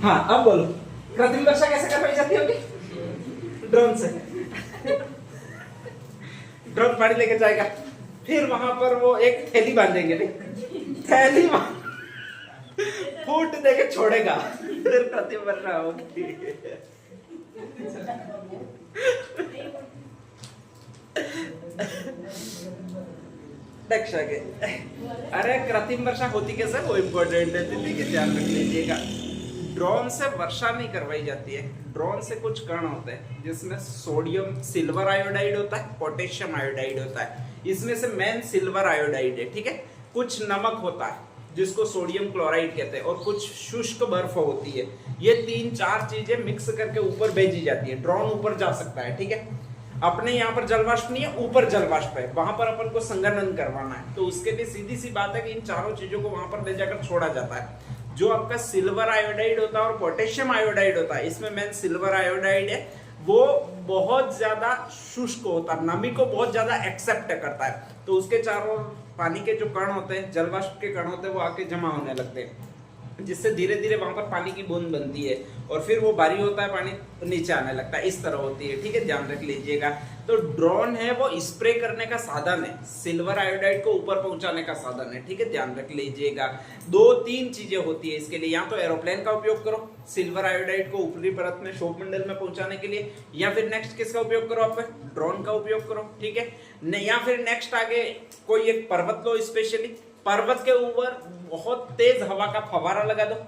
हाँ अब बोलो, कृत्रिम वर्षा कैसे करवाई जाती होगी? ड्रोन से। ड्रोन पानी लेके जाएगा, फिर वहां पर वो एक थैली बांधेंगे, थैली फूट देके छोड़ेगा, फिर कृत्रिम वर्षा होगी। नेक्स्ट आगे, अरे कृत्रिम वर्षा होती कैसे, वो इम्पोर्टेंट है, दिल्ली के ध्यान रख लीजिएगा। ड्रोन से वर्षा नहीं करवाई जाती है, ड्रोन से कुछ कण होते हैं जिसमें सोडियम सिल्वर आयोडाइड होता है, पोटेशियम आयोडाइड होता है। इसमें से मेन सिल्वर आयोडाइड है, ठीक है। कुछ नमक होता है जिसको सोडियम क्लोराइड कहते हैं, और कुछ शुष्क बर्फ होती है। ये 3-4 चीजें मिक्स करके ऊपर भेजी जाती है, ड्रोन ऊपर जा सकता है, ठीक है। अपने यहाँ पर जलवाष्प नहीं है, ऊपर जलवाष्प है, वहां पर अपन को संघनन करवाना है, तो उसके लिए सीधी सी बात है कि इन चारों चीजों को वहां पर ले जाकर छोड़ा जाता है। जो आपका सिल्वर आयोडाइड होता है और पोटेशियम आयोडाइड होता है, इसमें मेन सिल्वर आयोडाइड है, वो बहुत ज्यादा शुष्क होता है, नमी को बहुत ज्यादा एक्सेप्ट करता है, तो उसके चारों पानी के जो कण होते हैं, जलवाष्प के कण होते हैं, वो आके जमा होने लगते हैं, जिससे धीरे धीरे वहां पर पानी की बूंद बनती है, और फिर वो भारी होता है, पानी नीचे आने लगता है, इस तरह होती है, ठीक है, ध्यान रख लीजिएगा। तो ड्रोन है वो स्प्रे करने का साधन है, सिल्वर आयोडाइड को ऊपर पहुंचाने का साधन है, ठीक है, ध्यान रख लीजिएगा। 2-3 चीजें होती है इसके लिए, या तो एरोप्लेन का उपयोग करो सिल्वर आयोडाइड को ऊपरी परत में, शोक मंडल में पहुंचाने के लिए, या फिर नेक्स्ट किसका उपयोग करो, आप ड्रोन का उपयोग करो, ठीक है। या फिर नेक्स्ट आगे कोई एक पर्वत लो, स्पेशली पर्वत के ऊपर बहुत तेज हवा का फवारा लगा दो,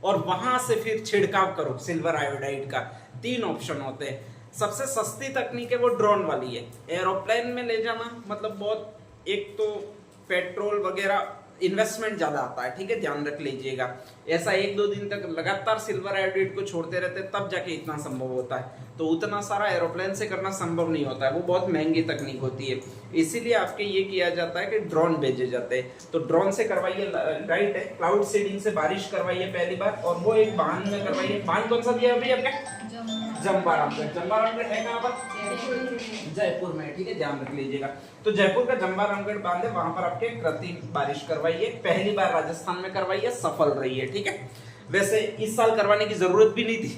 और वहां से फिर छिड़काव करो सिल्वर आयोडाइड का। 3 ऑप्शन होते हैं। सबसे सस्ती तकनीक है वो ड्रोन वाली है। एरोप्लेन में ले जाना मतलब बहुत, एक तो पेट्रोल वगैरह इन्वेस्टमेंट ज्यादा आता है, ठीक है, ध्यान रख लीजिएगा। ऐसा 1-2 दिन तक लगातार सिल्वर आयोडाइड को छोड़ते रहते, तब जाके इतना संभव होता है, तो उतना सारा एरोप्लेन से करना संभव नहीं होता है, वो बहुत महंगी तकनीक होती है। इसीलिए आपके ये किया जाता है कि ड्रोन भेजे जाते हैं, तो ड्रोन से करवाइए, राइट है, क्लाउड सीडिंग से बारिश करवाइए पहली बार, और वो एक बांध में करवाइए। बांध कौन सा दिया अभी आपके? जंबारामगढ़। जंबारामगढ़ है कहाँ पर? जयपुर में, ठीक है, ध्यान रख लीजिएगा। तो जयपुर का जंबारामगढ़ बांध है, वहां पर आपके कृत्रिम बारिश करवाइए, पहली बार राजस्थान में करवाइए, सफल रही है, ठीक है। वैसे इस साल करवाने की जरूरत भी नहीं थी।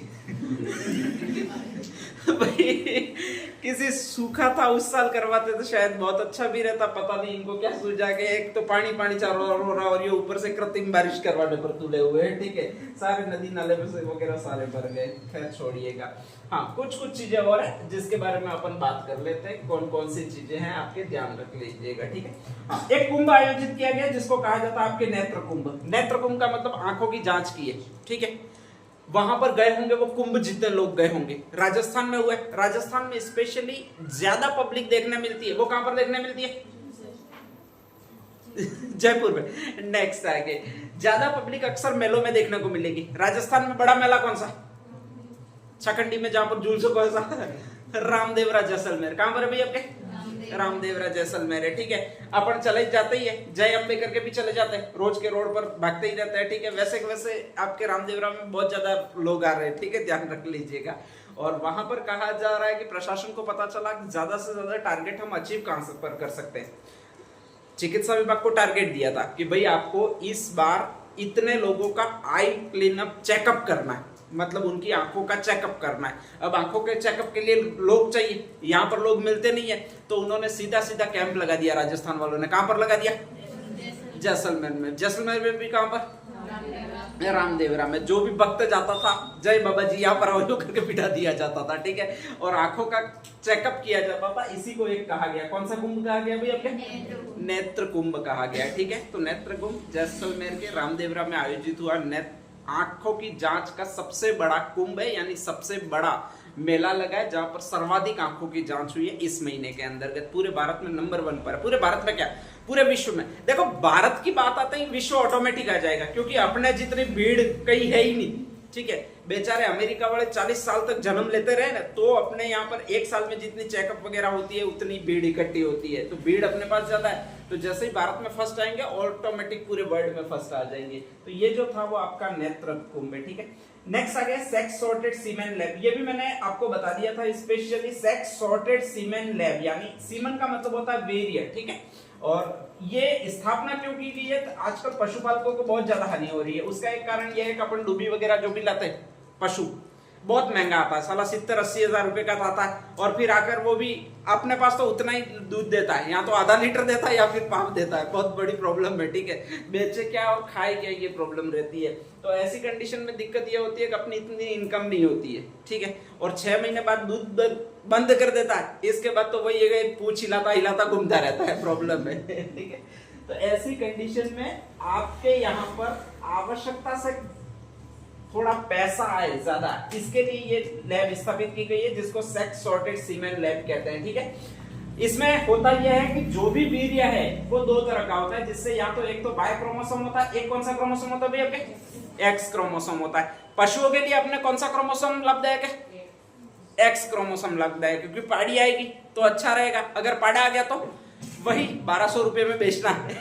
भाई किसी सूखा था उस साल करवाते तो शायद बहुत अच्छा भी रहता, पता नहीं इनको क्या सूझा के, एक तो पानी पानी चारों ओर हो रहा, और ये ऊपर से कृत्रिम बारिश करवाने पर तुले हुए हैं, ठीक है। सारे नदी नाले में से वगैरह सारे भर गए, खैर छोड़िएगा। हाँ, कुछ चीजें और है जिसके बारे में अपन बात कर लेते हैं, कौन कौन सी चीजें हैं आपके ध्यान रख लीजिएगा, ठीक है। हाँ, एक कुंभ आयोजित किया गया जिसको कहा जाता है आपके नेत्र कुंभ। नेत्र कुंभ का मतलब आंखों की जांच की है, ठीक है। वहां पर गए होंगे वो कुंभ, जितने लोग गए होंगे, राजस्थान में हुए। राजस्थान में स्पेशली ज्यादा पब्लिक देखने मिलती है, वो कहां पर देखने मिलती है? जयपुर में। नेक्स्ट आगे, ज्यादा पब्लिक अक्सर मेलों में देखने को मिलेगी। राजस्थान में बड़ा मेला कौन सा? छकंडी में, जहां पर जुलूस कौन सा? रामदेवरा जैसलमेर। कहां पर है भाई आपके? रामदेवरा जैसलमेर है, ठीक है। अपन चले जाते ही है, जय अम्बे करके भी चले जाते हैं, रोज के रोड पर भागते ही रहते हैं, ठीक है। वैसे वैसे आपके रामदेवरा में बहुत ज्यादा लोग आ रहे हैं, ठीक है, ध्यान रख लीजिएगा। और वहां पर कहा जा रहा है कि प्रशासन को पता चला कि ज्यादा से ज्यादा टारगेट हम अचीव कहां पर कर सकते हैं। चिकित्सा विभाग को टारगेट दिया था कि भाई आपको इस बार इतने लोगों का आई क्लीनअप चेकअप करना है, मतलब उनकी आंखों का चेकअप करना है। अब आंखों के चेकअप के लिए लोग चाहिए, यहाँ पर लोग मिलते नहीं है, तो उन्होंने सीधा सीधा कैंप लगा दिया राजस्थान वालों ने। कहां पर लगा दिया? जैसलमेर में। जैसलमेर में भी कहां पर? रामदेवरा में। जो भी भक्त जाता था, जय बाबा जी यहाँ पर आओ करके बिठा दिया जाता था, ठीक है, और आंखों का चेकअप किया जाता था। इसी को एक कहा गया, कौन सा कुंभ कहा गया भाई आपके? नेत्र कुंभ कहा गया, ठीक है। तो नेत्र कुंभ जैसलमेर के रामदेवरा में आयोजित हुआ। आंखों की जांच का सबसे बड़ा कुंभ है, यानी सबसे बड़ा मेला लगा है, जहां पर सर्वाधिक आंखों की जांच हुई है इस महीने के अंतर्गत। पूरे भारत में नंबर 1 पर है। पूरे भारत में क्या, पूरे विश्व में। देखो, भारत की बात आते ही विश्व ऑटोमेटिक आ जाएगा, क्योंकि अपने जितनी भीड़ कहीं है ही नहीं, ठीक है। बेचारे अमेरिका वाले 40 साल तक जन्म लेते रहे ना, तो अपने यहाँ पर 1 साल में जितनी चेकअप वगैरह होती है उतनी भीड़ इकट्ठी होती है, तो भीड़ अपने पास ज्यादा है, तो जैसे ही भारत में फर्स्ट आएंगे ऑटोमेटिक पूरे वर्ल्ड में फर्स्ट आ जाएंगे। तो ये जो था वो आपका नेत्र कुंभ है, ठीक है। नेक्स्ट आ गया सेक्स सॉर्टेड सीमेन लैब। ये भी मैंने आपको बता दिया था, स्पेशली सेक्स सॉर्टेड सीमेन लैब, यानी सीमन का मतलब होता है वीर्य, ठीक है। और ये स्थापना क्यों की गई है? तो आजकल पशुपालकों को बहुत ज्यादा हानि हो रही है। उसका एक कारण यह है कि अपन डूबी वगैरह जो भी लाते हैं पशु, बहुत महंगा आता है, साला 70-80 हजार रुपए का आता है, और फिर आकर वो भी अपने पास तो उतना ही दूध देता है, या तो आधा लीटर देता है या फिर पाव देता है। बहुत बड़ी प्रॉब्लम है, ठीक है, बेचे क्या और खाए क्या, ये प्रॉब्लम रहती है। तो ऐसी कंडीशन में दिक्कत ये होती है कि अपनी इतनी इनकम नहीं होती है, ठीक है, और 6 महीने बाद दूध बंद कर देता है, इसके बाद तो वही है पूछ हिलाता हिलाता घूमता रहता है, प्रॉब्लम है, ठीक है। तो ऐसी कंडीशन में आपके यहाँ पर आवश्यकता से थोड़ा पैसा आए ज्यादा, इसके लिए ये लैब स्थापित की गई है, जिसको सेक्स सॉर्टेड सीमेन लैब कहते हैं, ठीक है। इसमें होता यह है कि जो भी वीर्य है वो 2 तरह का होता है, जिससे या तो एक तो बाय क्रोमोसोम होता है, एक कौन सा क्रोमोसोम होता है भैया आपके? एक्स क्रोमोसोम होता है। पशुओं के लिए अपने कौन सा क्रोमोसोम लाभदायक है? एक्स क्रोमोसोम लाभदायक, क्योंकि पाड़ी आएगी तो अच्छा रहेगा, अगर पाड़ा आ गया तो वही 1200 रुपए में बेचना है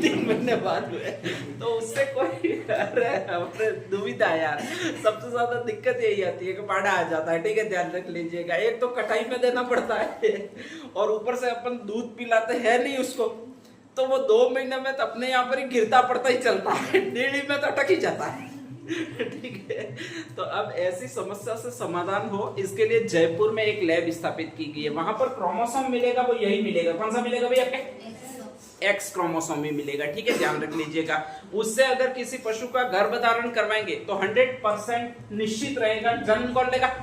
3 महीने बाद में, तो उससे कोई अरे दुविधा है यार। सबसे ज्यादा दिक्कत यही आती है कि पाड़ा आ जाता है, ठीक है, ध्यान रख लीजिएगा। एक तो कटाई में देना पड़ता है और ऊपर से अपन दूध पिलाते हैं नहीं उसको, तो वो 2 महीने में तो अपने यहाँ पर ही गिरता पड़ता ही चलता है, डेली में तो अटक ही जाता है, ठीक है। तो अब ऐसी समस्या से समाधान हो, इसके लिए जयपुर में एक लैब स्थापित की गई है। वहां पर क्रोमोसोम मिलेगा, वो यही मिलेगा, कौन सा मिलेगा भैया आपके? एक्स क्रोमोसोम ही मिलेगा, ठीक है, ध्यान रख लीजिएगा। उससे अगर किसी पशु का गर्भधारण करवाएंगे तो 100% निश्चित रहेगा जन्म कौन लेगा?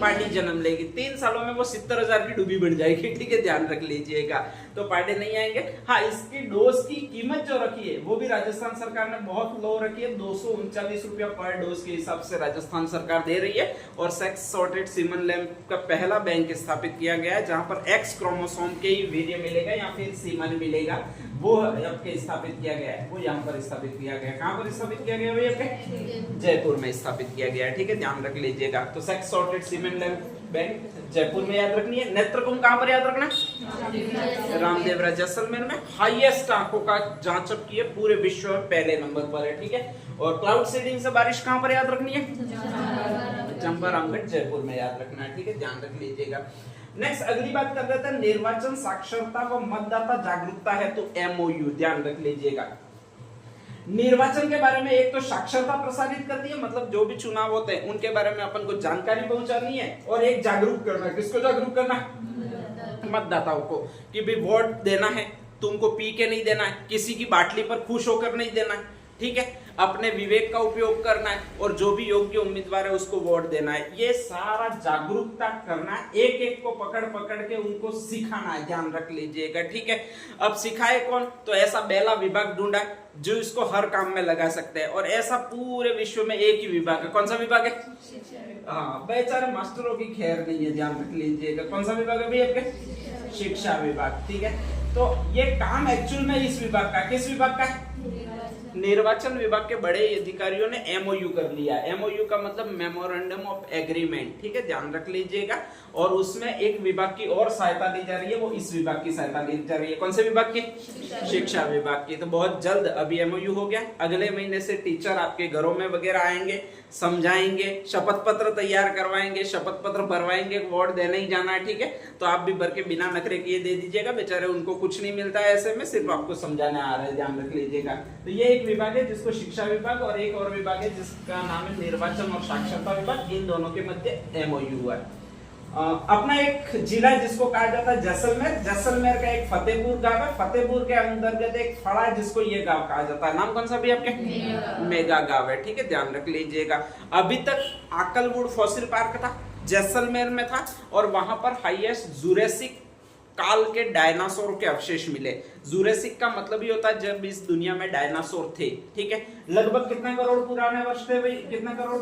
पार्टी जन्म लेगी। 3 सालों में वो 70,000 की डूबी बन जाएगी, ठीक है, ध्यान रख लीजिएगा। तो पार्टी नहीं आएंगे। हाँ, इसकी डोज की कीमत जो रखी है वो भी राजस्थान सरकार ने बहुत लो रखी है, 239 रुपया पर डोज के हिसाब से राजस्थान सरकार दे रही है। और सेक्स सॉर्टेड सीमन लैब का पहला बैंक स्थापित किया गया है, जहां पर एक्स क्रोमोसोम के ही वीर्य मिलेगा या फिर सीमन मिलेगा, वो आपके स्थापित किया गया है, वो यहाँ पर स्थापित किया गया है। कहाँ पर स्थापित किया गया है आपके? जयपुर में स्थापित किया गया है, ठीक है, ध्यान रख लीजिएगा। तो सेक्स सॉर्टेड सीमेन लैब बैंक जयपुर में याद रखनी है। नेत्र कुंभ कहाँ पर याद रखना है? रामदेवरा जैसलमेर में हाईएस्ट आंखों का जांच अब की है, पूरे विश्व में पहले नंबर पर है, ठीक है। और क्लाउड सीडिंग से बारिश कहाँ पर याद रखनी है? चंबा रामगढ़ जयपुर में याद रखना है, ठीक है, ध्यान रख लीजिएगा। नेक्स्ट अगली बात कर रहे थे निर्वाचन साक्षरता व मतदाता जागरूकता है, तो एमओयू ध्यान रख लीजिएगा। निर्वाचन के बारे में एक तो साक्षरता प्रसारित करती है, मतलब जो भी चुनाव होते हैं उनके बारे में अपन को जानकारी पहुंचानी है, और एक जागरूक करना है। किसको जागरूक करना है? मतदाताओं को, कि भी वोट देना है, तुमको पी के नहीं देना है, किसी की बाटली पर खुश होकर नहीं देना है, ठीक है, अपने विवेक का उपयोग करना है, और जो भी योग्य उम्मीदवार है उसको वोट देना है। ये सारा जागरूकता करना है, एक एक को पकड़ पकड़ के उनको सिखाना है, ध्यान रख लीजिएगा, ठीक है। अब सिखाए कौन? तो ऐसा बेला विभाग ढूंढा जो इसको हर काम में लगा सकते हैं, और ऐसा पूरे विश्व में एक ही विभाग है। कौन सा विभाग है? हाँ, बेचारे मास्टरों की खैर नहीं है, ध्यान रख लीजिएगा। कौन सा विभाग है भैया आपके? शिक्षा विभाग, ठीक है। तो ये काम एक्चुअल में इस विभाग का, किस विभाग का है? निर्वाचन विभाग के बड़े अधिकारियों ने एमओयू कर लिया। एमओयू का मतलब मेमोरेंडम ऑफ एग्रीमेंट, ठीक है, ध्यान रख लीजिएगा। और उसमें एक विभाग की और सहायता दी जा रही है, वो इस विभाग की सहायता दी जा रही है। कौन से विभाग की? शिक्षा विभाग की। तो बहुत जल्द अभी एमओयू हो गया, अगले महीने से टीचर आपके घरों में वगैरह आएंगे, समझाएंगे, शपथ पत्र तैयार करवाएंगे, शपथ पत्र भरवाएंगे, वोट देने ही जाना है, ठीक है। तो आप भी भर के बिना नखरे किए दे दीजिएगा, बेचारे उनको कुछ नहीं मिलता है ऐसे में, सिर्फ आपको समझाने आ रहा है, ध्यान रख लीजिएगा। तो ये एक विभाग है जिसको शिक्षा विभाग, और एक और विभाग है जिसका नाम है निर्वाचन और साक्षरता विभाग। इन दोनों के मध्य एमओयू है। अपना एक जिला जिसको कहा जाता है जैसलमेर, जैसलमेर का एक फतेहपुर गांव है, फतेहपुर के अंतर्गत एक फड़ा है जिसको ये गांव कहा जाता है। नाम कौन सा भी आपके? मेगा गांव है, ठीक है, ध्यान रख लीजिएगा। अभी तक आकलवुड फॉसिल पार्क था, जैसलमेर में था, और वहां पर हाईएस्ट जुरेसिक काल के डायनासोर के अवशेष मिले। जुरेसिक का मतलब ही होता है जब इस दुनिया में डायनासोर थे, ठीक है। लगभग कितने करोड़ पुराने वर्ष थे भाई? कितने करोड़?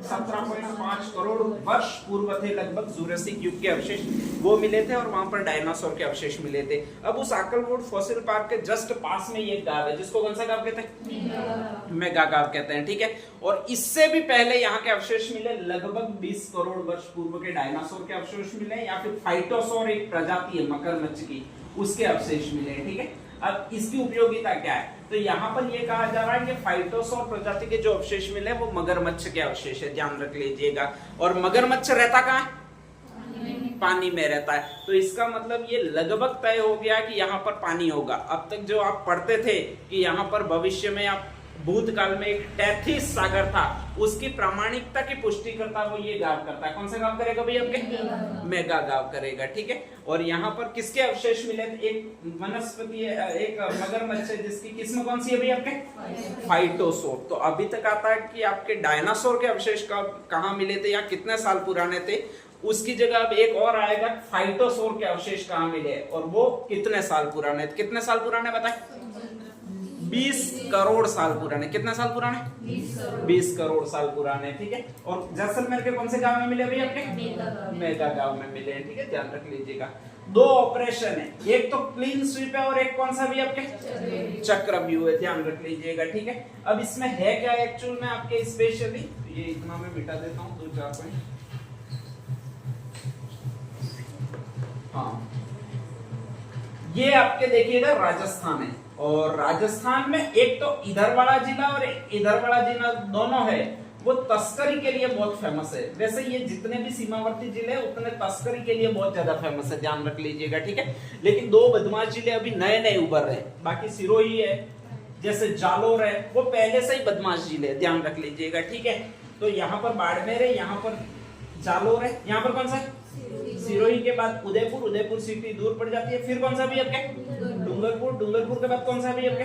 17.5 करोड़ वर्ष पूर्व थे लगभग जुरेसिक युग के अवशेष वो मिले थे, और वहां पर डायनासोर के अवशेष मिले थे। अब उस आकलवुड फॉसिल पार्क के जस्ट पास में ये गांव है, जिसको कौन सा गांव कहते हैं? मेगा गांव कहते हैं, ठीक है। और इससे भी पहले यहाँ के अवशेष मिले, लगभग 20 करोड़ वर्ष पूर्व के डायनासोर के अवशेष मिले, या फिर फाइटोसोर एक प्रजाति है मगरमच्छ की, उसके अवशेष मिले, ठीक है। अब इसकी उपयोगिता क्या है? तो यहाँ पर ये कहा जा रहा है कि फाइटोसोर प्रजाति के जो अवशेष मिले वो मगरमच्छ के अवशेष है, ध्यान रख लीजिएगा। और मगरमच्छ रहता कहाँ है? पानी में रहता है। तो इसका मतलब ये लगभग तय हो गया कि यहाँ पर पानी होगा। अब तक जो आप पढ़ते थे कि यहाँ पर भविष्य में आप भूतकाल में एक टेथिस सागर था, उसकी प्रामाणिकता की पुष्टि करता वो ये गाँव करता है। कौन सा गाँव करेगा भाई आपके? मेगा गाँव करेगा, ठीक है। और यहाँ पर किसके अवशेष मिले? एक वनस्पति है, एक मगरमच्छ है जिसकी किस्म कौन सी है भाई आपके? फाइटोसोर। तो अभी तक आता है कि आपके डायनासोर के अवशेष कहाँ मिले थे या कितने साल पुराने थे। उसकी जगह अब एक और आएगा, फाइटोसोर के अवशेष कहाँ मिले और वो कितने साल पुराने। कितने साल पुराने बताए? 20 करोड़ साल पुराने। कितने साल पुराने? 20 करोड़ साल पुराने, ठीक है। और जैसलमेर के कौन से गांव में मिले भाई आपके? मेगा गांव में मिले, ठीक है, ध्यान रख लीजिएगा। 2 ऑपरेशन है, एक तो क्लीन स्वीप है और एक कौन सा भी आपके? चक्रव्यूह है, ध्यान रख लीजिएगा, ठीक है। अब इसमें है क्या एक्चुअल में आपके स्पेशली, ये इतना मैं मिटा देता हूँ 2-4 पॉइंट। हाँ, ये आपके देखिएगा राजस्थान है, और राजस्थान में एक तो इधर वाला जिला और इधर वाला जिला दोनों है, वो तस्करी के लिए बहुत फेमस है। वैसे ये जितने भी सीमावर्ती जिले हैं उतने तस्करी के लिए बहुत ज्यादा फेमस है, ध्यान रख लीजिएगा, ठीक है। लेकिन 2 बदमाश जिले अभी नए नए उभर रहे हैं। बाकी सिरोही है, जैसे जालोर है, वो पहले से ही बदमाश जिले, ध्यान रख लीजिएगा, ठीक है। तो यहाँ पर बाड़मेर है, यहाँ पर जालोर है, यहाँ पर कौन सा है? सिरोही के बाद उदयपुर, उदयपुर सिटी दूर पड़ जाती है। फिर कौन सा भी आपके? डूंगरपुर, डूंगरपुर के बाद कौन सा भी आपके?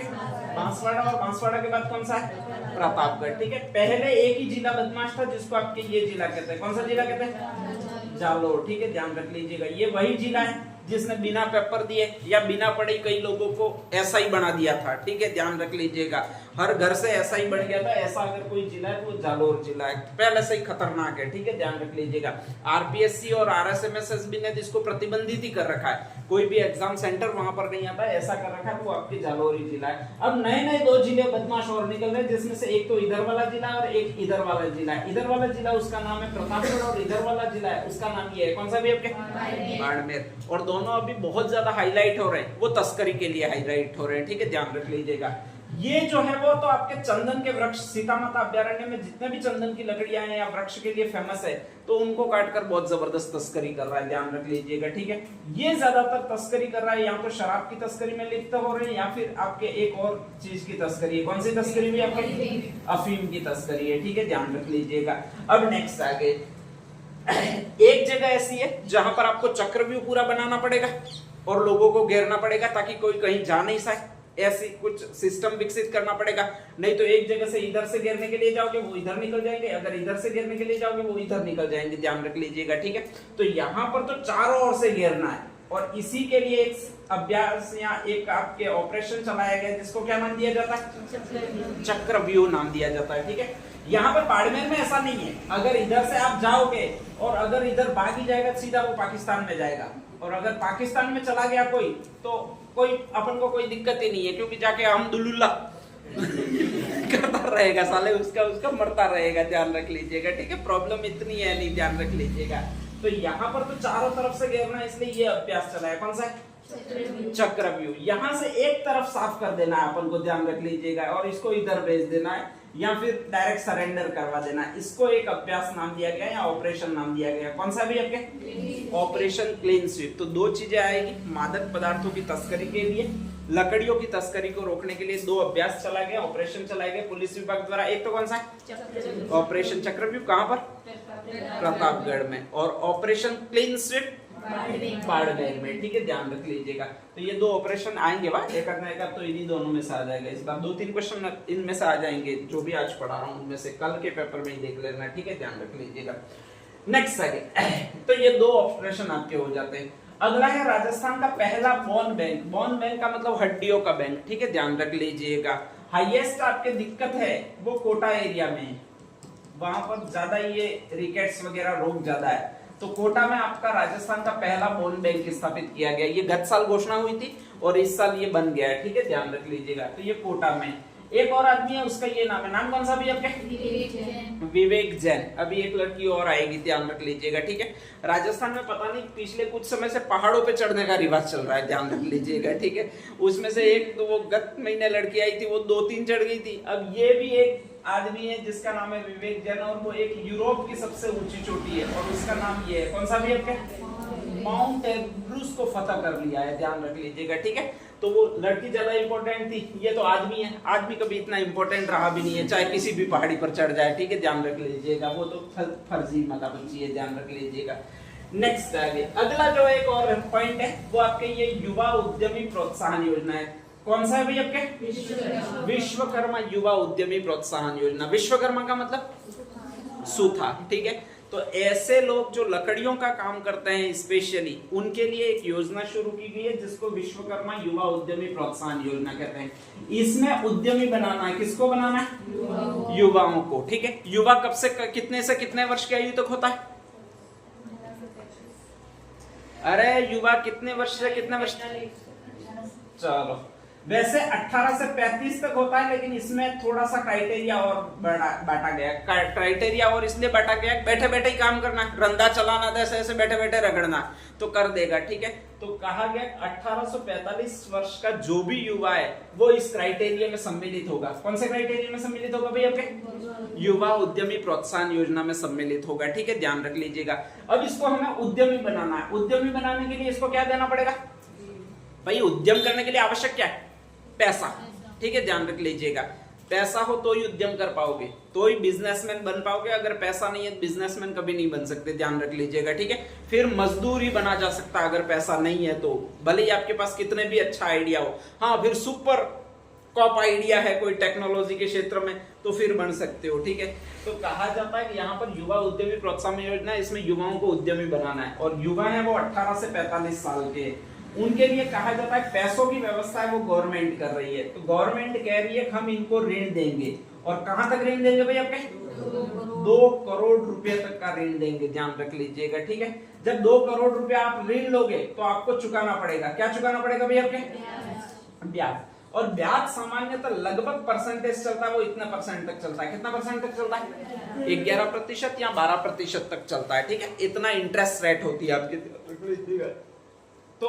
बांसवाड़ा, और बांसवाड़ा के बाद कौन सा है? प्रतापगढ़, ठीक है। पहले एक ही जिला बदमाश था जिसको आपके ये जिला कहते हैं। कौन सा जिला कहते हैं? जालोर, ठीक है, ध्यान रख लीजिएगा। ये वही जिला है जिसने बिना पेपर दिए या बिना पढ़े कई लोगों को ऐसा ही बना दिया था, ठीक है, ध्यान रख लीजिएगा। हर घर से ऐसा ही बन गया था। ऐसा अगर कोई जिला है तो जालोर जिला है, पहले से ही खतरनाक है, ठीक है, ध्यान रख लीजिएगा। आरपीएससी और आरएसएमएसएसबी ने जिसको प्रतिबंधित ही कर रखा है, कोई भी एग्जाम सेंटर वहां पर नहीं आता, ऐसा कर रखा है, तो आपके जालोर ही जिला है। अब नए नए 2 जिले बदमाश और निकल रहे हैं, जिसमें से एक तो इधर वाला जिला और एक इधर वाला जिला है। इधर वाला जिला उसका नाम है प्रतापगढ़, और इधर वाला जिला है उसका नाम ये है, कौन सा भी आपके? बाड़मेर। और दोनों अभी बहुत ज्यादा हाईलाइट हो रहे हैं, वो तस्करी के लिए हाईलाइट हो रहे हैं, ठीक है, ध्यान रख लीजिएगा। ये जो है वो तो आपके चंदन के वृक्ष, सीता माता अभ्यारण्य में जितने भी चंदन की लकड़ियां हैं या वृक्ष के लिए फेमस है, तो उनको काटकर बहुत जबरदस्त तस्करी कर रहा है, ध्यान रख लीजिएगा, ठीक है। ये ज्यादातर तस्करी कर रहा है, या तो शराब की तस्करी में लिप्त हो रहे हैं या फिर आपके एक और चीज की तस्करी है। कौन सी तस्करी भी आपकी? अफीम की तस्करी है, ठीक है, ध्यान रख लीजिएगा। अब नेक्स्ट आगे, एक जगह ऐसी है जहां पर आपको चक्रव्यूह पूरा बनाना पड़ेगा और लोगों को घेरना पड़ेगा ताकि कोई कहीं जा नहीं सके, ऐसी कुछ सिस्टम विकसित करना पड़ेगा। नहीं तो एक जगह से इधर से घेरने के लिए जाओगे वो इधर निकल जाएंगे, अगर इधर से घेरने के लिए जाओगे वो इधर निकल जाएंगे, ध्यान रख लीजिएगा, ठीक है। तो यहाँ पर तो चारों ओर से घेरना है, और इसी के लिए एक अभ्यास या एक आपके ऑपरेशन चलाया गया जिसको क्या नाम दिया जाता है? चक्रव्यूह नाम दिया जाता है, ठीक है। यहाँ पर बाड़मेर में ऐसा नहीं है, अगर इधर से आप जाओगे और अगर इधर भाग ही जाएगा सीधा वो पाकिस्तान में जाएगा, और अगर पाकिस्तान में चला गया कोई तो कोई अपन को कोई दिक्कत ही नहीं है, क्योंकि जाके अहमदुल्ला करता रहेगा साले, उसका मरता रहेगा, ध्यान रख लीजिएगा, ठीक है। प्रॉब्लम इतनी है नहीं, ध्यान रख लीजिएगा। तो यहाँ पर तो चारों तरफ से घेरना है, इसलिए ये अभ्यास चला है, कौन सा? चक्रव्यूह। यहाँ से एक तरफ साफ कर देना है अपन को, ध्यान रख लीजिएगा, और इसको इधर भेज देना है या फिर डायरेक्ट सरेंडर करवा देना। इसको एक अभ्यास नाम दिया गया या ऑपरेशन नाम दिया गया, कौन सा भी आपके? Operation clean sweep. तो 2 चीजें आएगी, मादक पदार्थों की तस्करी के लिए, लकड़ियों की तस्करी को रोकने के लिए 2 अभ्यास चला गया, ऑपरेशन चलाए गए पुलिस विभाग द्वारा। एक तो कौन सा? ऑपरेशन चक्रव्यूह, कहां पर? प्रतापगढ़ में, और ऑपरेशन क्लीन स्वीप बाड़मेर में, ठीक है, ध्यान रख लीजिएगा। तो ये 2 ऑपरेशन आएंगे, एक तो इन्हीं दोनों में से आ जाएगा। इस बार 2-3 क्वेश्चन इनमें से आ जाएंगे, जो भी आज पढ़ा रहा हूँ उनमें से, कल के पेपर में ही देख लेना, ठीक है, ध्यान रख लीजिएगा। नेक्स्ट आगे, तो ये 2 ऑपरेशन आपके हो जाते हैं। अगला है राजस्थान का पहला बोन बैंक। बोन बैंक का मतलब हड्डियों का बैंक, ठीक है, ध्यान रख लीजिएगा। हाईएस्ट आपके दिक्कत है वो कोटा एरिया में, वहां पर ज्यादा ये रिकेट्स वगैरह रोग ज्यादा है। तो कोटा में आपका राजस्थान का पहला बोन बैंक स्थापित किया गया। ये गत साल घोषणा हुई थी और इस साल ये बन गया है, ठीक है, ध्यान रख लीजिएगा। तो ये कोटा में एक और आदमी है, उसका ये नाम है, नाम कौन सा भी आपके? विवेक जैन। अभी एक लड़की और आएगी, ध्यान रख लीजिएगा, ठीक है। राजस्थान में पता नहीं पिछले कुछ समय से पहाड़ों पे चढ़ने का रिवाज चल रहा है, ध्यान रख लीजिएगा, ठीक है। उसमें से एक तो वो गत महीने लड़की आई थी, वो 2-3 चढ़ गई थी। अब ये भी एक आदमी है जिसका नाम है विवेक जैन, और वो एक यूरोप की सबसे ऊंची चोटी है और उसका नाम ये है, कौन सा भी आपके? माउंट एवरेस्ट को फतह कर लिया है, ध्यान रख लीजिएगा, ठीक है। तो वो लड़की ज्यादा इंपॉर्टेंट थी, ये तो आदमी है, आदमी कभी इतना इंपॉर्टेंट रहा भी नहीं है, चाहे किसी भी पहाड़ी पर चढ़ जाए, ठीक है, ध्यान रख लीजिएगा, वो तो फर्जी मतलब है, ध्यान रख लीजिएगा। नेक्स्ट आगे अगला जो एक और पॉइंट है वो आपके ये युवा उद्यमी प्रोत्साहन योजना है। कौन सा है भाई आपके? विश्वकर्मा युवा उद्यमी प्रोत्साहन योजना। विश्वकर्मा का मतलब सूथा, ठीक है। तो ऐसे लोग जो लकड़ियों का काम करते हैं स्पेशली, उनके लिए एक योजना शुरू की गई है जिसको विश्वकर्मा युवा उद्यमी प्रोत्साहन योजना कहते हैं। इसमें उद्यमी बनाना है, किसको बनाना है? युवाओं को, ठीक है। युवा कब से कितने वर्ष की आयु तक होता है? अरे युवा कितने वर्ष से कितने वर्ष? चलो वैसे 18 से 35 तक होता है, लेकिन इसमें थोड़ा सा क्राइटेरिया और बांटा गया। क्राइटेरिया और इसलिए बांटा गया, बैठे बैठे ही काम करना, रंदा चलाना, ऐसे ऐसे बैठे बैठे रगड़ना तो कर देगा, ठीक है। तो कहा गया 18 से 45 वर्ष का जो भी युवा है वो इस क्राइटेरिया में सम्मिलित होगा। कौन से क्राइटेरिया में सम्मिलित होगा भाई? आपके युवा उद्यमी प्रोत्साहन योजना में सम्मिलित होगा, ठीक है, ध्यान रख लीजिएगा। अब इसको हमें उद्यमी बनाना है। उद्यमी बनाने के लिए इसको क्या देना पड़ेगा भाई? उद्यम करने के लिए आवश्यक क्या है? पैसा, ठीक है, ध्यान रख लीजिएगा। पैसा हो तो ही उद्यम कर पाओगे, तो ही बिजनेसमैन बन पाओगे। अगर पैसा नहीं है बिजनेसमैन कभी नहीं बन सकते, ध्यान रख लीजिएगा, ठीक है। फिर मजदूर ही बना जा सकता अगर पैसा नहीं है तो, भले ही आपके पास कितने भी अच्छा आइडिया हो। हाँ, फिर सुपर टॉप आइडिया है कोई टेक्नोलॉजी के क्षेत्र में तो फिर बन सकते हो, ठीक है। तो कहा जाता है कि यहाँ पर युवा उद्यमी प्रोत्साहन योजना, इसमें युवाओं को उद्यमी बनाना है, और युवा है वो 18 से 45 साल के। उनके लिए कहा जाता है पैसों की व्यवस्था है वो गवर्नमेंट कर रही है। तो गवर्नमेंट कह रही है हम इनको ऋण देंगे, और कहां तक ऋण देंगे भाई? आपके 2 करोड़ रुपए तक का ऋण देंगे, ध्यान रख लीजिएगा, ठीक है। जब 2 करोड़ रुपए आप ऋण लोगे तो आपको चुकाना पड़ेगा, क्या चुकाना पड़ेगा भाई? आपके ब्याज। और ब्याज सामान्यतः लगभग परसेंटेज चलता है, वो इतना परसेंट तक चलता है। कितना परसेंट तक चलता है? 11% या 12% तक चलता है, ठीक है। इतना इंटरेस्ट रेट होती है आपकी। तो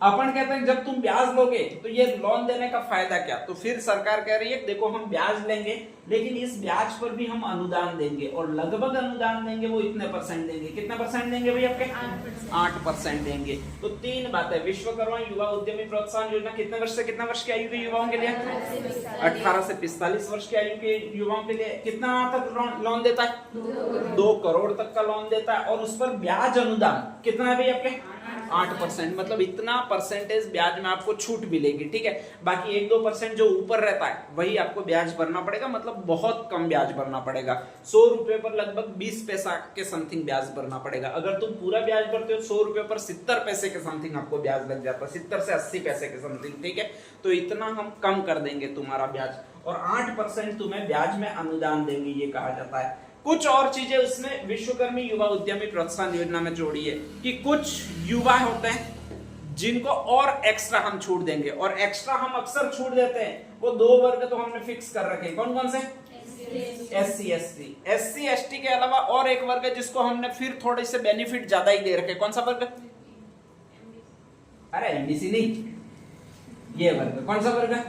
अपन कहते हैं जब तुम ब्याज लोगे तो ये लोन देने का फायदा क्या? तो फिर सरकार कह रही है देखो हम ब्याज लेंगे, लेकिन इस ब्याज पर भी हम अनुदान देंगे, और लगभग अनुदान देंगे वो इतने परसेंट देंगे। कितना परसेंट देंगे भाई? आपके 8% देंगे। तो 3 बातें। विश्वकर्मा युवा उद्यमी प्रोत्साहन योजना कितने वर्ष से कितना वर्ष की आयु के युवाओं के लिए? 18 से 45 वर्ष की आयु के युवाओं के लिए। कितना तक लोन देता है? 2 करोड़ तक का लोन देता है, और उस पर ब्याज अनुदान कितना है भाई? आपके 8%। मतलब इतना परसेंटेज ब्याज में आपको छूट मिलेगी, ठीक है। बाकी 1-2% जो ऊपर रहता है वही आपको ब्याज भरना पड़ेगा, मतलब बहुत कम ब्याज भरना पड़ेगा। 100 रुपए पर लगभग 20 पैसा के समथिंग ब्याज भरना पड़ेगा। अगर तुम पूरा ब्याज भरते हो 100 रुपए पर 70 पैसे के समथिंग आपको ब्याज लग जाता है, 70 से 80 पैसे के समथिंग, ठीक है। तो इतना हम कम कर देंगे तुम्हारा ब्याज, और 8% तुम्हें ब्याज में अनुदान देंगे, ये कहा जाता है। कुछ और चीजें उसमें विश्वकर्मी युवा उद्यमी प्रोत्साहन योजना में जोड़ी है कि कुछ युवा होते हैं जिनको और एक्स्ट्रा हम छूट देंगे, और एक्स्ट्रा हम अक्सर छूट देते हैं। वो 2 वर्ग तो हमने फिक्स कर रखे हैं। कौन कौन से? SC ST के अलावा और एक वर्ग है जिसको हमने फिर थोड़े से बेनिफिट ज्यादा ही दे रखे। कौन सा वर्ग? अरे MBC नहीं, ये वर्ग। कौन सा वर्ग?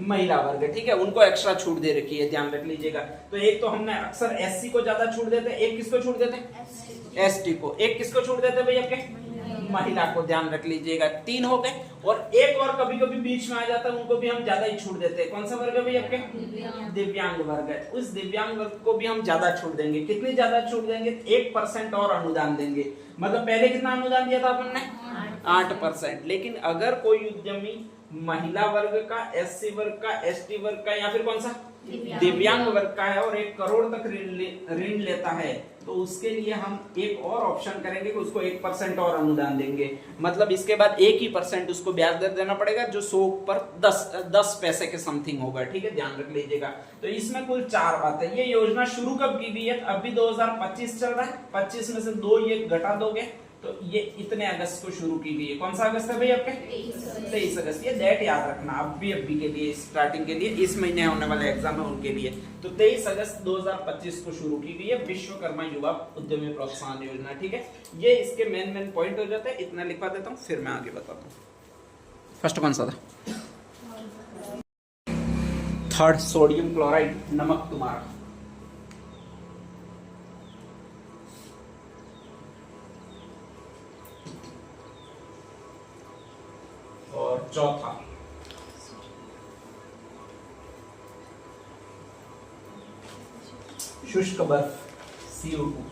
महिला वर्ग, ठीक है। उनको एक्स्ट्रा छूट दे रखी है, ध्यान रख लीजिएगा। तो एक तो हमने अक्सर SC को ज्यादा छूट देते हैं, एक किसको छूट देते हैं? ST को। एक किसको छूट देते हैं भाई? आपके महिला को, ध्यान रख लीजिएगा। 3 हो गए, और एक और कभी कभी बीच में आ जाता है, उनको भी हम ज्यादा ही छूट देते हैं। कौन सा वर्ग है भाई? आपके दिव्यांग वर्ग है। उस दिव्यांग वर्ग को भी हम ज्यादा छूट देंगे। कितनी ज्यादा छूट देंगे? 1% और अनुदान देंगे। मतलब पहले कितना अनुदान दिया था अपन ने? 8%। लेकिन अगर कोई उद्यमी महिला वर्ग का, SC वर्ग का, ST वर्ग का, या फिर कौन सा दिव्यांग वर्ग का है और 1 करोड़ तक ऋण लेता है, तो उसके लिए हम एक और ऑप्शन करेंगे कि उसको 1% और अनुदान देंगे। मतलब इसके बाद 1% उसको ब्याज दर देना पड़ेगा, जो 100 पर 10 पैसे के समथिंग होगा, ठीक है, ध्यान रख लीजिएगा। तो इसमें कुल 4 बातें। ये योजना शुरू कब की गई है? अभी 2025 चल रहा है, 25 में से 2 ये घटा दोगे तो ये इतने अगस्त को शुरू की गई है। कौन सा अगस्त है भाई? आपके 23 अगस्त। ये डेट याद रखना अभी के लिए, स्टार्टिंग के लिए, इस महीने होने वाले एग्जाम है उनके लिए। तो 23 अगस्त 2025 को शुरू की गई है विश्वकर्मा युवा उद्यमी प्रोत्साहन योजना, ठीक है। ये इसके मेन पॉइंट हो जाते हैं। इतना लिखवा देता हूँ, फिर मैं आगे बताता हूँ। फर्स्ट कौन सा था? 3rd सोडियम क्लोराइड, नमक तुम्हारा। चौथा शुष्क बर्फ CO2।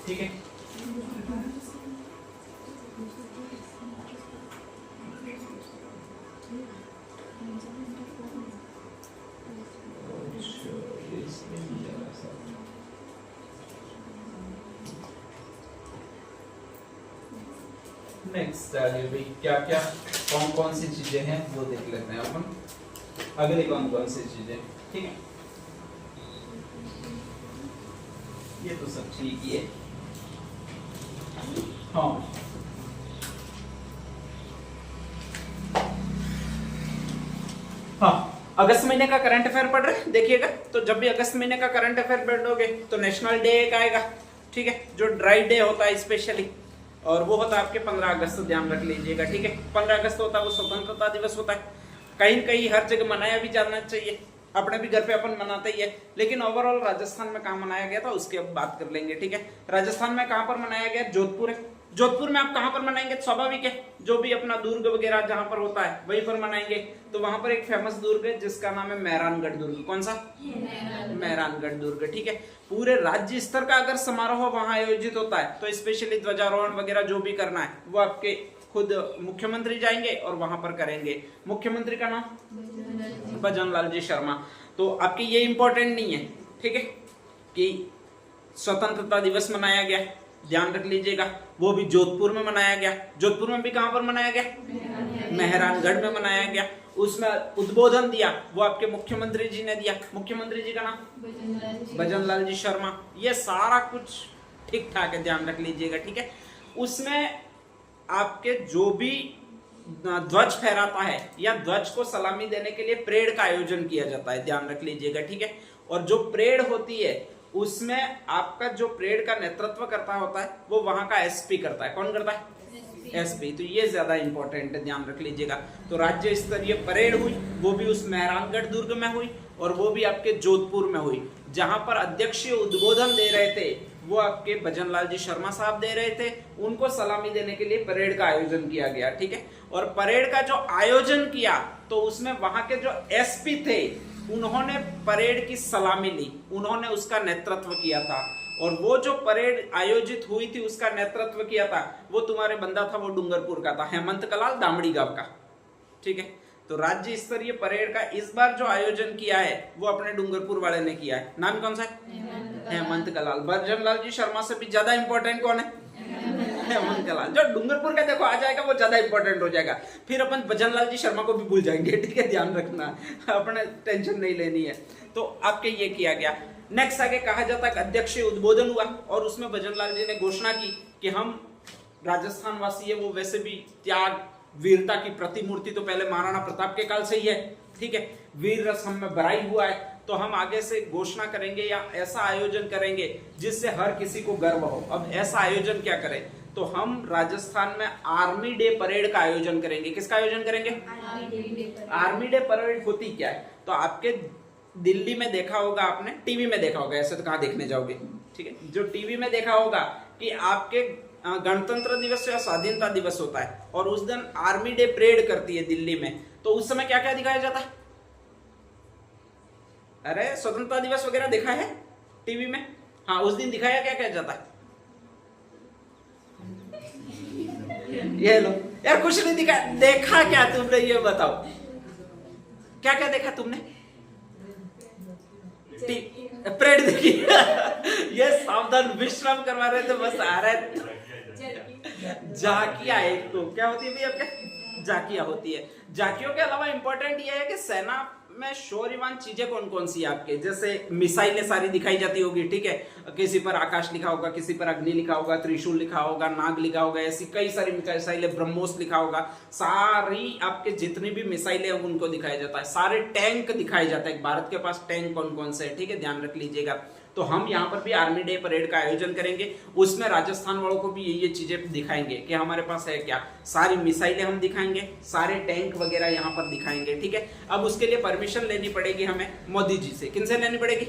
ठीक है, नेक्स्ट आगे भाई क्या क्या कौन कौन सी चीजें हैं वो देख लेते हैं अपन। अगली कौन कौन सी चीजें, ठीक है, ये तो सब ठीक ही है। हाँ हाँ, अगस्त महीने का करंट अफेयर पढ़ रहे हैं, देखिएगा। तो जब भी अगस्त महीने का करंट अफेयर पढ़ोगे तो नेशनल डे एक आएगा, ठीक है, जो ड्राई डे होता है स्पेशली, और वो होता है आपके 15 अगस्त, ध्यान रख लीजिएगा, ठीक है। 15 अगस्त होता है वो स्वतंत्रता दिवस होता है। कहीं न कहीं हर जगह मनाया भी जाना चाहिए, अपने भी घर पे अपन मनाते ही है, लेकिन ओवरऑल राजस्थान में कहाँ मनाया गया था उसकी अब बात कर लेंगे, ठीक है। राजस्थान में कहाँ पर मनाया गया? जोधपुर है। जोधपुर में आप कहाँ पर मनाएंगे? स्वाभाविक है, जो भी अपना दुर्ग वगैरह जहां पर होता है वहीं पर मनाएंगे। तो वहां पर एक फेमस दुर्ग है जिसका नाम है मेहरानगढ़ दुर्ग। कौन सा? मेहरानगढ़ दुर्ग, ठीक है। पूरे राज्य स्तर का अगर समारोह वहां आयोजित होता है तो स्पेशली ध्वजारोहण वगैरह जो भी करना है वो आपके खुद मुख्यमंत्री जाएंगे और वहां पर करेंगे। मुख्यमंत्री का नाम भजन लाल जी शर्मा। तो आपके ये इंपॉर्टेंट नहीं है, ठीक है, कि स्वतंत्रता दिवस मनाया गया, ध्यान रख लीजिएगा, वो भी जोधपुर में मनाया गया। जोधपुर में भी कहां पर मनाया गया? मेहरानगढ़ में मनाया गया। उसमें उद्बोधन दिया वो आपके मुख्यमंत्री जी ने दिया। मुख्यमंत्री जी का नाम भजन लाल जी शर्मा। ये सारा कुछ ठीक ठाक है, ध्यान रख लीजिएगा, ठीक है। उसमें आपके जो भी ध्वज फहराता है या ध्वज को सलामी देने के लिए परेड का आयोजन किया जाता है, ध्यान रख लीजिएगा, ठीक है। और जो परेड होती है उसमें आपका जो परेड का नेतृत्व करता होता है वो वहां का एसपी करता है। कौन करता है? एसपी। तो ये ज्यादा इंपॉर्टेंट है, ध्यान रख लीजिएगा। तो राज्य स्तरीय परेड हुई, वो भी उस मेहरानगढ़ दुर्ग में हुई और वो भी आपके जोधपुर में हुई। जहां पर अध्यक्षीय उद्बोधन दे रहे थे वो आपके भजन लाल जी शर्मा साहब दे रहे थे। उनको सलामी देने के लिए परेड का आयोजन किया गया, ठीक है। और परेड का जो आयोजन किया तो उसमें वहां के जो एसपी थे उन्होंने परेड की सलामी ली, उन्होंने उसका नेतृत्व किया था। और वो जो परेड आयोजित हुई थी उसका नेतृत्व किया था वो तुम्हारे बंदा था, वो डूंगरपुर का था, हेमंत कलाल दामड़ी गांव का, ठीक है। तो राज्य स्तरीय परेड का इस बार जो आयोजन किया है वो अपने डूंगरपुर वाले ने किया है। नाम कौन सा है? हेमंत कलाल। भजन लाल जी शर्मा से भी ज्यादा इंपॉर्टेंट कौन है? हेमंत कलाल। जो डूंगरपुर का देखो आ जाएगा वो ज्यादा इंपॉर्टेंट हो जाएगा, फिर अपन भजन लाल जी शर्मा को भी भूल जाएंगे, ठीक है, ध्यान रखना, अपने टेंशन नहीं लेनी है। तो आपके ये किया गया। नेक्स्ट आगे कहा जाता है अध्यक्षीय उद्बोधन हुआ और उसमें भजन लाल जी ने घोषणा की कि हम राजस्थान वासी है वो वैसे भी त्याग वीरता की प्रतिमूर्ति तो पहले महाराणा प्रताप के काल से ही है, ठीक है, वीर रस हम में भराई हुआ है। तो हम आगे से घोषणा करेंगे या ऐसा आयोजन करेंगे जिससे हर किसी को गर्व हो। अब ऐसा आयोजन क्या करें? तो हम राजस्थान में आर्मी डे परेड का आयोजन करेंगे। किसका आयोजन करेंगे? आर्मी डे परेड होती क्या है? तो आपके दिल्ली में देखा होगा आपने, टीवी में देखा होगा, ऐसे तो कहाँ देखने जाओगे, ठीक है। जो टीवी में देखा होगा कि आपके गणतंत्र दिवस या स्वाधीनता दिवस होता है और उस दिन आर्मी डे परेड करती है दिल्ली में। तो उस समय क्या क्या दिखाया जाता है? अरे स्वतंत्रता दिवस वगैरह देखा है टीवी में? हाँ, उस दिन दिखाया क्या क्या जाता है? ये लो यार, कुछ नहीं दिखा। देखा क्या तुमने, ये बताओ, क्या क्या देखा तुमने? परेड देखी। ये सावधान विश्राम करवा रहे थे, बस आ रहे। झाकिया एक तो क्या होती है भैया? आपके झाकिया होती है। झाकियों के अलावा इंपॉर्टेंट ये है कि सेना में शौर्यवान चीजें कौन कौन सी आपके, जैसे मिसाइलें सारी दिखाई जाती होगी, ठीक है, किसी पर आकाश लिखा होगा, किसी पर अग्नि लिखा होगा, त्रिशूल लिखा होगा, नाग लिखा होगा, ऐसी कई सारी मिसाइलें, ब्रह्मोस लिखा होगा, सारी आपके जितनी भी मिसाइलें उनको दिखाया जाता है। सारे टैंक दिखाए जाते हैं, भारत के पास टैंक कौन कौन से है, ठीक है, ध्यान रख लीजिएगा। तो हम यहाँ पर भी आर्मी डे परेड का आयोजन करेंगे। उसमें राजस्थान वालों को भी ये चीजें दिखाएंगे कि हमारे पास है क्या, सारी मिसाइलें हम दिखाएंगे, सारे टैंक वगैरह यहाँ पर दिखाएंगे, ठीक है। अब उसके लिए परमिशन लेनी पड़ेगी हमें मोदी जी से। किनसे लेनी पड़ेगी?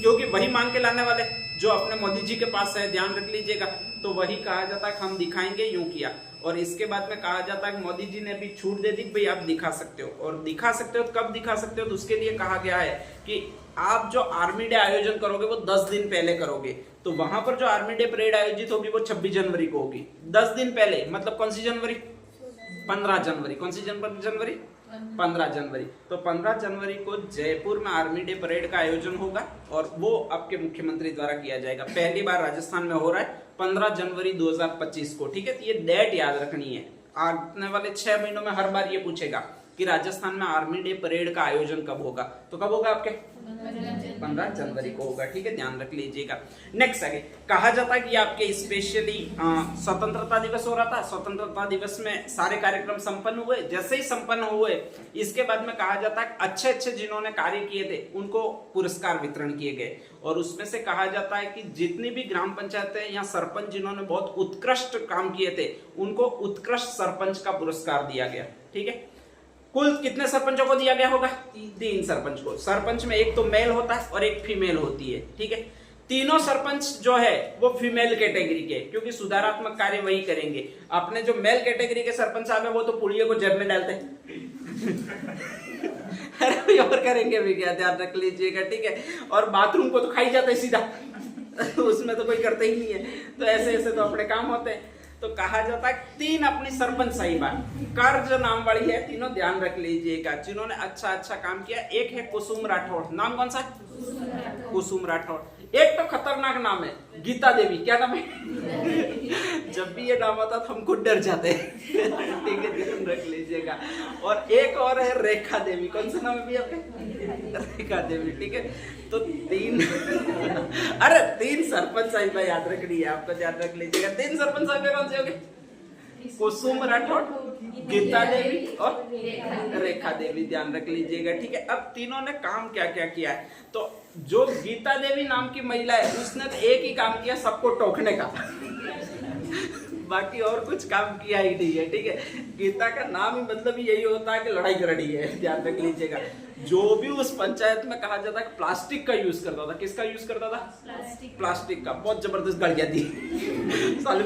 क्योंकि वही मांग के लाने वाले जो अपने मोदी जी के पास है, ध्यान रख लीजिएगा। तो वही कहा जाता है हम दिखाएंगे, यूं किया। और इसके बाद में कहा जाता है कि मोदी जी ने भी छूट दे दी, भाई आप दिखा सकते हो। और दिखा सकते हो कब दिखा सकते हो? तो उसके लिए कहा गया है कि आप जो आर्मी डे आयोजन करोगे वो 10 दिन पहले करोगे। तो वहां पर जो आर्मी डे परेड आयोजित होगी वो 26 जनवरी को होगी, 10 दिन पहले। मतलब कौन सी जनवरी? 15 जनवरी। कौन सी जनवरी? 15 जनवरी। तो 15 जनवरी को जयपुर में आर्मी डे परेड का आयोजन होगा और वो आपके मुख्यमंत्री द्वारा किया जाएगा। पहली बार राजस्थान में हो रहा है 15 जनवरी 2025 को, ठीक है। तो ये डेट याद रखनी है। आने वाले 6 महीनों में हर बार ये पूछेगा कि राजस्थान में आर्मी डे परेड का आयोजन कब होगा। तो कब होगा आपके? 15 जनवरी को होगा, ठीक है, ध्यान रख लीजिएगा। नेक्स्ट आगे कहा जाता है कि आपके स्पेशली स्वतंत्रता दिवस हो रहा था। स्वतंत्रता दिवस में सारे कार्यक्रम संपन्न हुए। जैसे ही संपन्न हुए इसके बाद में कहा जाता है अच्छे अच्छे जिन्होंने कार्य किए थे उनको पुरस्कार वितरण किए गए। और उसमें से कहा जाता है कि जितनी भी ग्राम पंचायतें या सरपंच जिन्होंने बहुत उत्कृष्ट काम किए थे उनको उत्कृष्ट सरपंच का पुरस्कार दिया गया, ठीक है। कुल कितने सरपंचों को दिया गया होगा? 3 सरपंच को। सरपंच में एक तो मेल होता है और एक फीमेल होती है, ठीक है। तीनों सरपंच जो है वो फीमेल कैटेगरी के, क्योंकि सुधारात्मक कार्य वही करेंगे। अपने जो मेल कैटेगरी के सरपंच साहब है वो तो पुड़िये को जेब में डालते हैं अरे और करेंगे भी क्या, ध्यान रख लीजिएगा, ठीक है। और बाथरूम को तो खाई जाता है सीधा उसमें तो कोई करते ही नहीं है। तो ऐसे ऐसे तो अपने काम होते हैं। तो कहा जाता है 3 अपनी सरपंच साहिबा कर्ज नाम वाली है, तीनों ध्यान रख लीजिएगा, जिन्होंने अच्छा काम किया। एक है कुसुम राठौड़। नाम कौन सा? कुसुम राठौड़। एक तो खतरनाक नाम है गीता देवी। क्या नाम है? जब भी ये नाम आता तो हम खुद डर जाते हैं ठीक है, ध्यान रख लीजिएगा। और एक और है रेखा देवी। कौन सा नाम है भी आपके? रेखा देवी, ठीक है। तो 3 अरे 3 सरपंच साहिबा याद रखनी है आपको, ध्यान रख लीजिएगा। 3 सरपंच साहिबा कौन से होंगे? कुसुम राठौड़, गीता देवी और रेखा देवी, ध्यान रख लीजिएगा, ठीक है। अब तीनों ने काम क्या क्या किया है? तो जो गीता देवी नाम की महिला है उसने तो एक ही काम किया, सबको टोकने का बाकी और कुछ काम किया ही नहीं है, ठीक है। गीता का नाम ही मतलब यही होता है कि लड़ाई कर रही है, ध्यान रख लीजिएगा। जो भी उस पंचायत में कहा जाता है प्लास्टिक का यूज करता था। किसका यूज करता था? प्लास्टिक का। बहुत जबरदस्त गड़ गया थी साले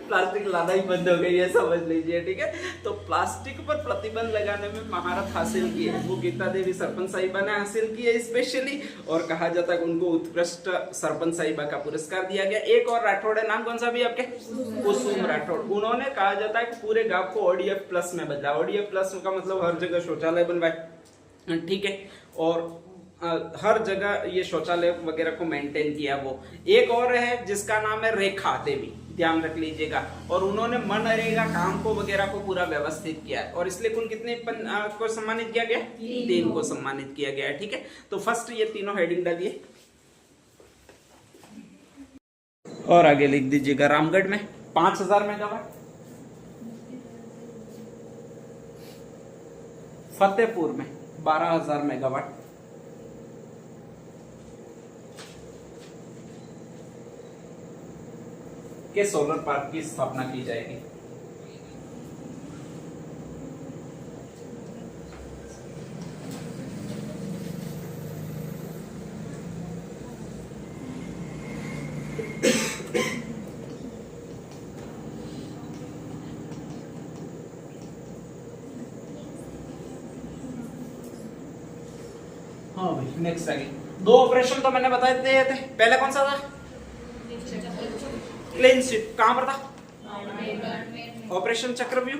प्लास्टिक लाना ही बंद हो गई है, समझ लीजिए, ठीक है। तो प्लास्टिक पर प्रतिबंध लगाने में महारत हासिल की है वो गीता देवी सरपंच साहिबा ने हासिल की है स्पेशली। और कहा जाता है कि उनको उत्कृष्ट सरपंच साहिबा का पुरस्कार दिया गया। एक और राठौड़ है, नाम कौन सा भी आपके? कुसुम राठौड़। उन्होंने कहा जाता है कि पूरे गांव को ODF प्लस में बदला। ODF प्लस का मतलब हर जगह शौचालय बनवाए, ठीक है। और हर जगह ये शौचालय वगैरह को मेंटेन किया वो। एक और है जिसका नाम है रेखा देवी, ध्यान रख लीजिएगा। और उन्होंने मनरेगा काम को वगैरह को पूरा व्यवस्थित किया है। और इसलिए कुल कितने को सम्मानित किया गया? 3 को सम्मानित किया गया है, ठीक है। तो फर्स्ट ये तीनों हेडिंग डालिए और आगे लिख दीजिएगा। रामगढ़ में 5000 मेगावाट, फतेहपुर में 12000 मेगावाट, के सोलर पार्क की स्थापना की जाएगी। हाँ भाई, नेक्स्ट आगे 2 ऑपरेशन तो मैंने बता दिए थे। पहले कौन सा था? Clean sweep. कहां पर था? ऑपरेशन चक्रव्यूह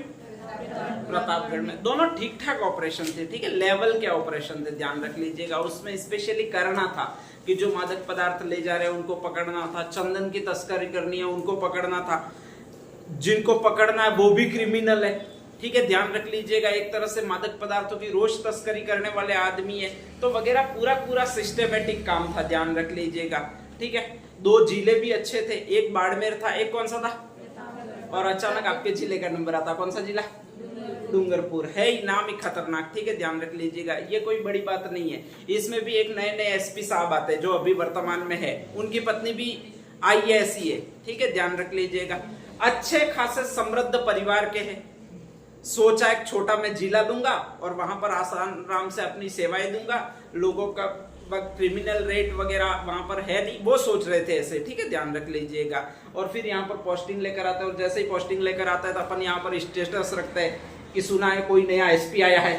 प्रतापगढ़ में। दोनों ठीक ठाक ऑपरेशन थे, ठीक है, लेवल के ऑपरेशन थे, ध्यान रख लीजिएगा। उसमें स्पेशली करना था कि जो मादक पदार्थ ले जा रहे हैं उनको पकड़ना था, चंदन की तस्करी करनी है उनको पकड़ना था, जिनको पकड़ना है वो भी क्रिमिनल है, ठीक है, ध्यान रख लीजिएगा। एक तरह से मादक पदार्थों की रोज तस्करी करने वाले आदमी है तो वगैरह पूरा सिस्टेमेटिक काम था, ध्यान रख लीजिएगा, ठीक है। 2 जिले भी अच्छे थे, एक बाड़मेर था, एक कौन सा था? और अचानक आपके जिले का नंबर आता, कौन सा जिला? डूंगरपुर है ही, नाम ही खतरनाक, ठीक है ध्यान रख लीजिएगा। ये कोई बड़ी बात नहीं है। इसमें भी एक नए नए एसपी साहब आते हैं जो अभी वर्तमान में है, उनकी पत्नी भी IAS ही है, ठीक है ध्यान रख लीजिएगा। अच्छे खासे समृद्ध परिवार के हैं। सोचा एक छोटा मैं जिला दूंगा और वहां पर आसान आराम से अपनी सेवाएं दूंगा, लोगों का क्रिमिनल रेट वगैरह वहां पर है नहीं, वो सोच रहे थे ऐसे, ठीक है ध्यान रख लीजिएगा। और फिर यहाँ पर पोस्टिंग लेकर आता है, और जैसे ही पोस्टिंग लेकर आता है तो अपन यहाँ पर स्टेटस रखते हैं कि सुना है कोई नया SP आया है।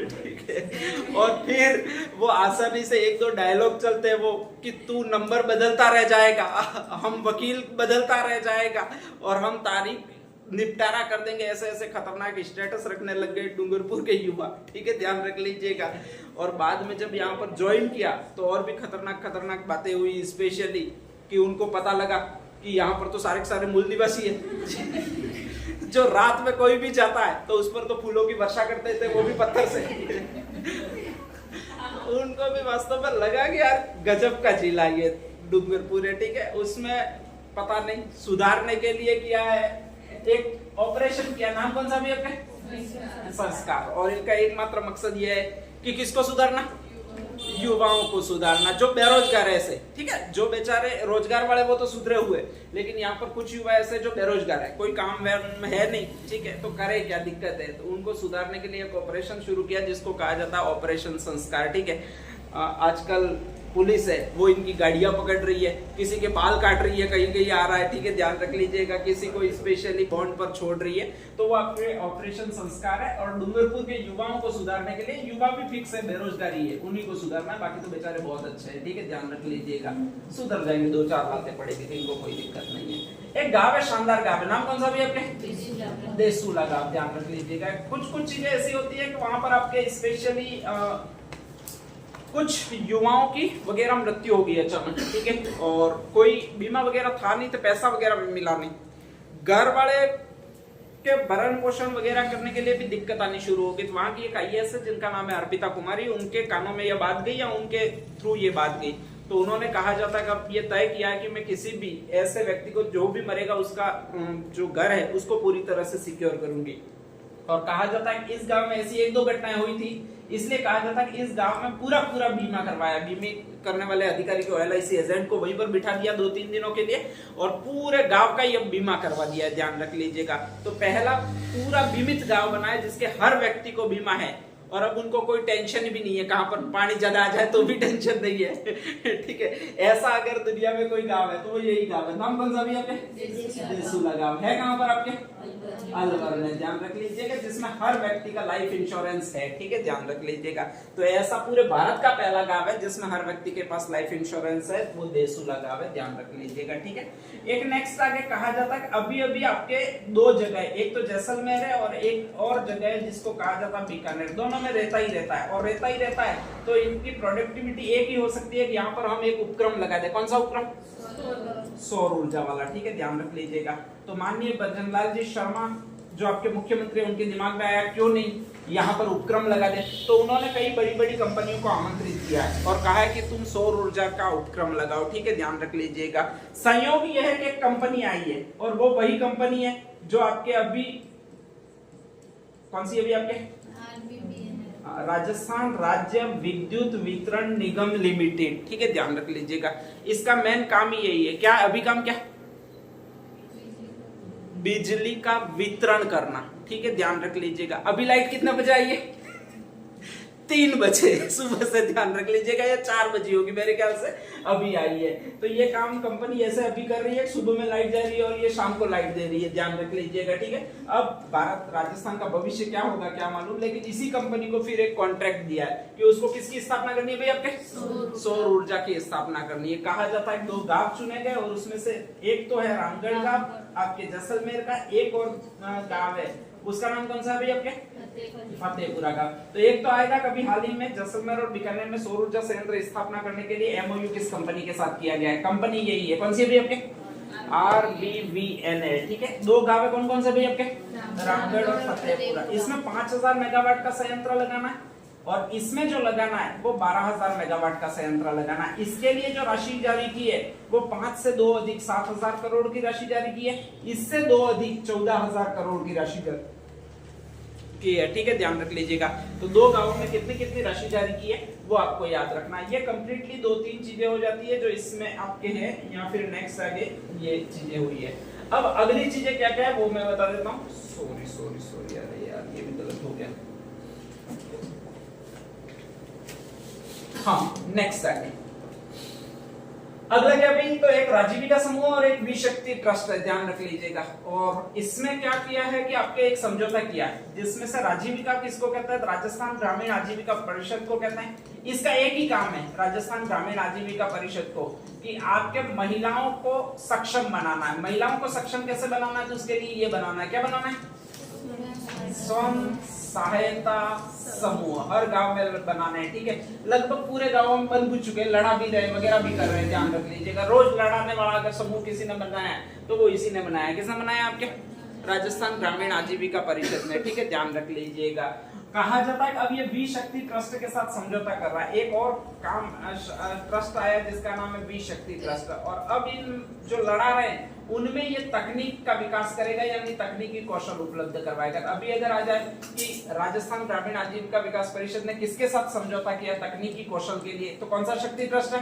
ठीक है, और फिर वो आसानी से एक दो डायलॉग चलते हैं वो कि तू नंबर बदलता रह जाएगा, हम वकील बदलता रह जाएगा, और हम तारीख निपटारा कर देंगे। ऐसे ऐसे खतरनाक स्टेटस रखने लग गए डूंगरपुर के युवा, ठीक है ध्यान रख लीजिएगा। और बाद में जब यहाँ पर ज्वाइन किया तो और भी खतरनाक खतरनाक बातें हुई, स्पेशली कि उनको पता लगा कि यहाँ पर तो सारे के सारे मूल निवासी है। जो रात में कोई भी जाता है तो उस पर तो फूलों की वर्षा करते थे, वो भी पत्थर से। उनको भी वास्तव में लगा कि यार गजब का जिला ये डूंगरपुर है, ठीक है। उसमें पता नहीं सुधारने के लिए किया है एक ऑपरेशन किया, नाम कौन सा भी आपका? संस्कार। और इनका एकमात्र मकसद ये है कि किसको सुधारना? युवाओं को सुधारना जो बेरोजगार है ऐसे, ठीक है। जो बेचारे रोजगार वाले वो तो सुधरे हुए, लेकिन यहाँ पर कुछ युवा ऐसे जो बेरोजगार है, कोई काम है नहीं, ठीक है, तो करे क्या, दिक्कत है। तो उनको सुधारने के लिए एक ऑपरेशन शुरू किया जिसको कहा जाता है ऑपरेशन संस्कार, ठीक है। आजकल पुलिस है वो इनकी गाड़ियां पकड़ रही है, किसी के बाल काट रही है, कहीं कहीं आ रहा है, ठीक है ध्यान रख लीजिएगा, किसी को स्पेशली बॉन्ड पर छोड़ रही है, तो वो आपके ऑपरेशन संस्कार है। और डूंगरपुर के युवाओं को सुधारने के लिए, युवा भी फिक्स है, बेरोजगारी है, उन्हीं को सुधारना है, बाकी तो बेचारे बहुत अच्छे हैं, ठीक है ध्यान रख लीजिएगा, सुधर जाएंगे, 2-4 बातें पड़ेगी, इनको कोई दिक्कत नहीं है। एक गाँव है, शानदार गाँव है, नाम कौन सा भी आपके? देसूला गाँव, ध्यान रख लीजिएगा। कुछ कुछ चीजें ऐसी होती है कि वहां पर आपके स्पेशली कुछ युवाओं की वगैरह मृत्यु हो गई अचानक, ठीक है, और कोई बीमा वगैरह था नहीं, तो पैसा वगैरह भी मिला नहीं, घर वाले के भरण पोषण वगैरह करने के लिए भी दिक्कत आनी शुरू हो गई। तो वहां की एक IAS है जिनका नाम है अर्पिता कुमारी, उनके कानों में यह बात गई या उनके थ्रू ये बात गई, तो उन्होंने कहा जाता है कि अब ये तय किया है कि मैं किसी भी ऐसे व्यक्ति को जो भी मरेगा उसका जो घर है उसको पूरी तरह से सिक्योर करूंगी। और कहा जाता है कि इस गांव में ऐसी 1-2 घटनाएं हुई थी, इसलिए कहा जाता है कि इस गांव में पूरा पूरा बीमा करवाया, बीमे करने वाले अधिकारी को, LIC एजेंट को वहीं पर बिठा दिया 2-3 दिनों के लिए, और पूरे गांव का ये बीमा करवा दिया है, ध्यान रख लीजिएगा। तो पहला पूरा बीमित गांव बना है जिसके हर व्यक्ति को बीमा है, और अब उनको कोई टेंशन भी नहीं है, कहां पर पानी ज्यादा आ जाए तो भी टेंशन नहीं है, ठीक है। ऐसा अगर दुनिया में कोई गांव है तो वो यही गांव है। नाम कौन सा भी आपके? देसूला गांव है, कहां पर आपके? अलवर में, ध्यान रख लीजिएगा, जिसमें हर व्यक्ति का लाइफ इंश्योरेंस है, ठीक है ध्यान रख लीजिएगा। तो ऐसा पूरे भारत का पहला गांव है जिसमें हर व्यक्ति के पास लाइफ इंश्योरेंस है, वो देसूला गांव है, ध्यान रख लीजिएगा, ठीक है। एक नेक्स्ट आगे कहा जाता है अभी अभी आपके 2 जगह, एक तो जैसलमेर है और एक और जगह है जिसको कहा जाता है बीकानेर, दोनों में रहता ही रहता है, और रहता ही रहता है तो इनकी प्रोडक्टिविटी एक ही हो सकती है कि यहाँ पर हम एक उपक्रम लगा दे। कौन सा उपक्रम? सौर ऊर्जा वाला, ठीक है ध्यान रख लीजिएगा। तो माननीय भजनलाल जी शर्मा जो आपके मुख्यमंत्री, उनके दिमाग में आया क्यों नहीं यहाँ पर उपक्रम लगा दे, तो उन्होंने कई बड़ी बड़ी कंपनियों को आमंत्रित किया है और कहा है कि तुम सौर ऊर्जा का उपक्रम लगाओ, ठीक है ध्यान रख लीजिएगा। संयोग यह है कि एक कंपनी आई है और वो वही कंपनी है जो आपके अभी, कौन सी अभी आपके? राजस्थान राज्य विद्युत वितरण निगम लिमिटेड, ठीक है ध्यान रख लीजिएगा। इसका मेन काम ही यही है, क्या अभी काम क्या? बिजली का वितरण करना, ठीक है ध्यान रख लीजिएगा। अभी लाइट कितने बजे आई है? 3 बजे सुबह से, ध्यान रख लीजिएगा, या 4 बजे होगी मेरे ख्याल से, अभी आई है। तो ये काम कंपनी ऐसे अभी कर रही है, सुबह में लाइट जा रही है और ये शाम को लाइट दे रही है, ध्यान रख लीजिएगा, ठीक है। अब भारत राजस्थान का भविष्य क्या होगा क्या मालूम, लेकिन इसी कंपनी को फिर एक कॉन्ट्रैक्ट दिया है कि उसको किसकी स्थापना करनी है भाई? आपके सौर ऊर्जा की स्थापना करनी है। कहा जाता है 2 गांव चुने गए और उसमें से एक तो है रामगढ़ गांव आपके जैसलमेर का, एक और गांव है उसका नाम कौन सा है भाई आपके? फतेहपुरा का। तो एक तो आएगा कभी हाल ही में जैसलमेर और बीकानेर में सौर ऊर्जा संयंत्र स्थापना करने के लिए MOU किस कंपनी के साथ किया गया है? कंपनी यही है, कौन सी है भी आपके? RBVNL, ठीक है। 2 गाँव है, कौन कौन से भी आपके? रामगढ़ और फतेहपुरा। इसमें 5000 मेगावाट का संयंत्र लगाना है और इसमें जो लगाना है वो 12,000 मेगावाट का संयंत्र लगाना है। इसके लिए जो राशि जारी की है वो 5 से 2 अधिक 7,000 करोड़ की राशि जारी की है, इससे 2 अधिक 14,000 करोड़ की राशि जारी की है। ठीक है, ध्यान रख लीजिएगा। तो 2 गांवों में कितनी कितनी राशि जारी की है वो आपको याद रखना है। ये कंप्लीटली 2-3 चीजें हो जाती है जो इसमें आपके हैं, या फिर नेक्स्ट आगे ये चीजें हुई है। अब अगली चीजें क्या क्या है वो मैं बता देता हूँ। सॉरी अरे यार ये भी गलत हो गया। हाँ, नेक्स्ट आगे अगला क्या भाई, तो एक राजीविका समूह और एक विशक्ति ट्रस्ट है, ध्यान रख लीजिएगा। और इसमें क्या किया है कि आपके एक समझौता किया है जिसमें से राजीविका किसको कहते हैं, राजस्थान ग्रामीण आजीविका परिषद को कहते हैं। इसका एक ही काम है राजस्थान ग्रामीण आजीविका परिषद को, कि आपके महिलाओं को सक्षम बनाना है। महिलाओं को सक्षम कैसे बनाना है, तो उसके लिए ये बनाना है, क्या बनाना है, स्वयं सहायता समूह हर गांव में बनाने हैं। ठीक है, लगभग पूरे गांवों में बन भी चुके हैं, लड़ा भी रहे वगैरह भी कर रहे हैं, ध्यान रख लीजिएगा। रोज लड़ाने वाला अगर समूह किसी ने बनाया है तो वो इसी ने बनाया। किसने बनाया, आपके राजस्थान ग्रामीण आजीविका परिषद ने। ठीक है, ध्यान रख लीजिएगा। कहा जाता है अब ये विशक्ति ट्रस्ट के साथ समझौता कर रहा है। एक और काम ट्रस्ट आया जिसका नाम है विशक्ति ट्रस्ट, और अब इन जो लड़ा रहे हैं उनमें ये तकनीक का विकास करेगा, यानी तकनीकी कौशल उपलब्ध करवाएगा। अभी अगर आ जाए कि राजस्थान ग्रामीण आजीविका विकास परिषद ने किसके साथ समझौता किया तकनीकी कौशल के लिए, तो कौन सा शक्ति ट्रस्ट है,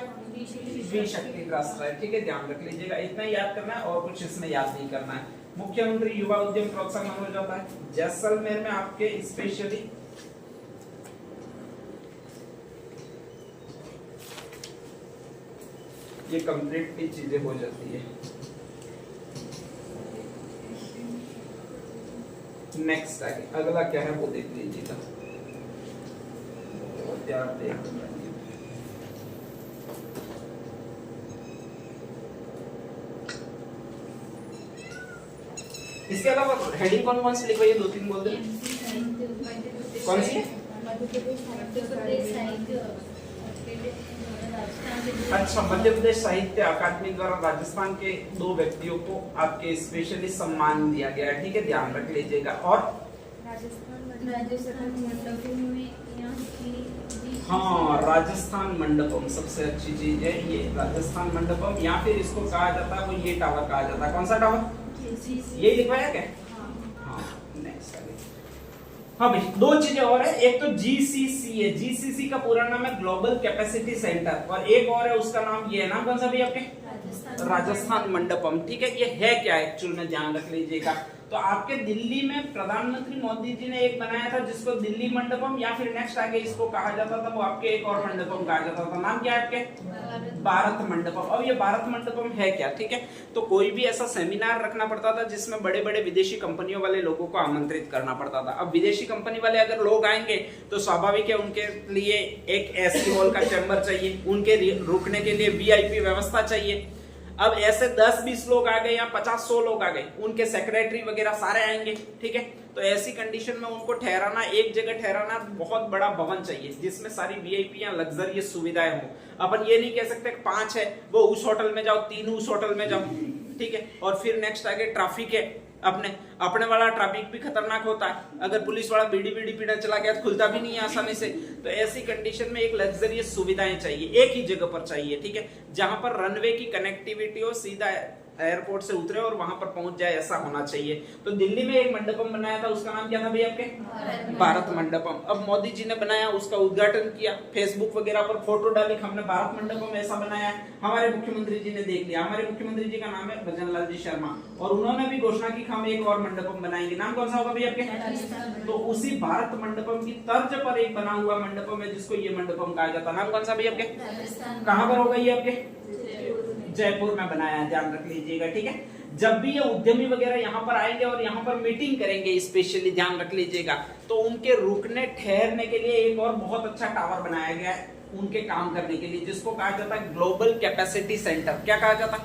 विशक्ति ट्रस्ट है। ठीक है, ध्यान रख लीजिएगा। इतना याद करना है और कुछ इसमें याद नहीं करना है। मुख्यमंत्री युवा उद्यम प्रोत्साहन समझौता है जैसलमेर में आपके स्पेशली ये कंप्लीटली चीजें हो जाती है। नेक्स्ट आगे अगला क्या है वो देख लीजिएगा। इसके अलावा हेडिंग कौन कौन सी लिखवाइए, 2-3 बोल दे। कौन सी? अच्छा, मध्य प्रदेश साहित्य अकादमी द्वारा राजस्थान के 2 व्यक्तियों को आपके स्पेशली सम्मान दिया गया है। ठीक है, ध्यान रख लीजिएगा। और हाँ, राजस्थान मंडपम सबसे अच्छी चीज है ये, राजस्थान मंडपम, या फिर इसको कहा जाता है वो ये टावर कहा जाता है। कौन सा टावर, ये लिखवाया क्या? हाँ, नेक्स्ट आगे। हाँ भाई, 2 चीजें और है। एक तो जीसीसी है, जीसीसी का पूरा नाम है ग्लोबल कैपेसिटी सेंटर, और एक और है उसका नाम ये है, नाम कौन सा भी आपके, राजस्थान मंडपम। ठीक है, ये है क्या एक्चुअल में, ध्यान रख लीजिएगा। तो आपके दिल्ली में प्रधानमंत्री मोदी जी ने एक बनाया था जिसको दिल्ली मंडपम, या फिर नेक्स्ट आगे इसको कहा जाता था वो आपके एक और मंडपम कहा जाता था। नाम क्या है आपके, भारत मंडपम। अब ये भारत मंडपम है क्या, ठीक है, तो कोई भी ऐसा सेमिनार रखना पड़ता था जिसमें बड़े बड़े विदेशी कंपनियों वाले लोगों को आमंत्रित करना पड़ता था। अब विदेशी कंपनी वाले अगर लोग आएंगे तो स्वाभाविक है उनके लिए एक एसी हॉल का चैम्बर चाहिए, उनके रुकने के लिए वीआईपी व्यवस्था चाहिए। अब ऐसे 10-20 लोग आ गए या 50-100 लोग आ गए, उनके सेक्रेटरी वगैरह सारे आएंगे। ठीक है, तो ऐसी कंडीशन में उनको ठहराना, एक जगह ठहराना, बहुत बड़ा भवन चाहिए जिसमें सारी वीआईपी या लग्जरियस सुविधाएं हो। अपन ये नहीं कह सकते 5 है वो उस होटल में जाओ, 3 उस होटल में जाओ। ठीक है, और फिर नेक्स्ट आगे ट्रैफिक है, अपने वाला ट्रैफिक भी खतरनाक होता है। अगर पुलिस वाला बीड़ी पीना चला गया तो खुलता भी नहीं है आसानी से। तो ऐसी कंडीशन में एक लग्जरियस सुविधाएं चाहिए, एक ही जगह पर चाहिए। ठीक है, जहां पर रनवे की कनेक्टिविटी हो, सीधा एयरपोर्ट से उतरे और वहां पर पहुंच जाए, ऐसा होना चाहिए। तो दिल्ली में एक मंडपम बनाया था, उसका नाम क्या था भैया आपके, भारत मंडपम। अब मोदी जी ने बनाया, उसका उद्घाटन किया, फेसबुक वगैरह पर फोटो डाली, हमने भारत मंडपम ऐसा बनाया। हमारे मुख्यमंत्री जी ने देख लिया, हमारे मुख्यमंत्री जी का नाम है भजन लाल जी शर्मा, और उन्होंने भी घोषणा की हम एक और मंडपम बनाएंगे। नाम कौन सा होगा भैया आपके, तो उसी भारत मंडपम की तर्ज पर एक बना हुआ मंडपम है जिसको ये मंडपम कहा जाता है। नाम कौन सा भैया आपके, कहां पर होगा ये आपके, जयपुर में बनाया है, ध्यान रख लीजिएगा। ठीक है, जब भी ये उद्यमी वगैरह यहाँ पर आएंगे और यहाँ पर मीटिंग करेंगे, स्पेशली ध्यान रख लीजिएगा, तो उनके रुकने ठहरने के लिए एक और बहुत अच्छा टावर बनाया गया है उनके काम करने के लिए, जिसको कहा जाता है ग्लोबल कैपेसिटी सेंटर। क्या कहा जाता है,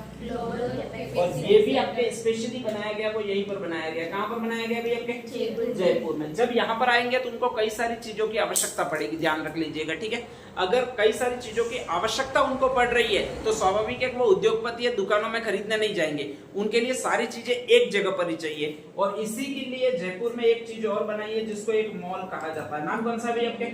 और ये भी आपके स्पेशली बनाया गया, वो यहीं पर बनाया गया। कहाँ पर बनाया गया भाई आपके? जयपुर में। जब यहाँ पर आएंगे तो उनको कई सारी चीजों की आवश्यकता पड़ेगी, ध्यान रख लीजिएगा, ठीक है। अगर कई सारी चीजों की आवश्यकता उनको पड़ रही है तो स्वाभाविक है कि वो उद्योगपति है, दुकानों में खरीदने नहीं जाएंगे, उनके लिए सारी चीजें एक जगह पर ही चाहिए। और इसी के लिए जयपुर में एक चीज और बनाई है जिसको एक मॉल कहा जाता है। नाम कौन सा भी आपके?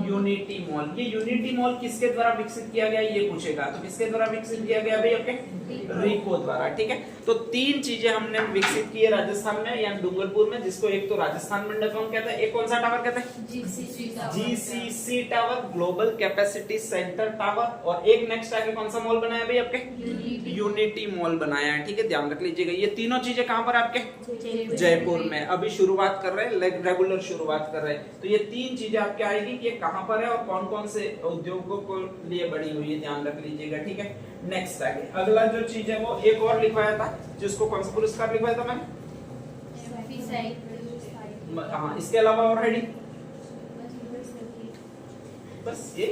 Unity mall. ये यूनिटी मॉल किसके द्वारा विकसित किया गया ये पूछेगा, तो किसके द्वारा विकसित किया गया भाई आपके? रिको द्वारा, ठीक है। तो 3 चीजें हमने विकसित की है राजस्थान में या डूंगरपुर में, जिसको एक तो राजस्थान मंडपम कहते हैं, एक कौन सा टावर कहते हैं? GCC tower, global capacity centre tower. और एक नेक्स्ट आगे कौन सा मॉल बनाया भाई आपके? यूनिटी मॉल बनाया है, ठीक है, ध्यान रख लीजिएगा। ये तीनों चीजें कहां पर आपके? जयपुर में। अभी शुरुआत कर रहे हैं, रेगुलर शुरुआत कर रहे हैं, तो ये 3 चीजें आपके आएगी कि ये कहां पर है और कौन कौन से उद्योगों को लिए बनी हुई है, ध्यान रख लीजिएगा, ठीक है। नेक्स्ट आगे अगला जो चीज है वो एक और लिखवाया था, जिसको कौन सा पुरस्कार लिखवाया था मैंने? हाँ, इसके अलावा और हेडिंग बस ये।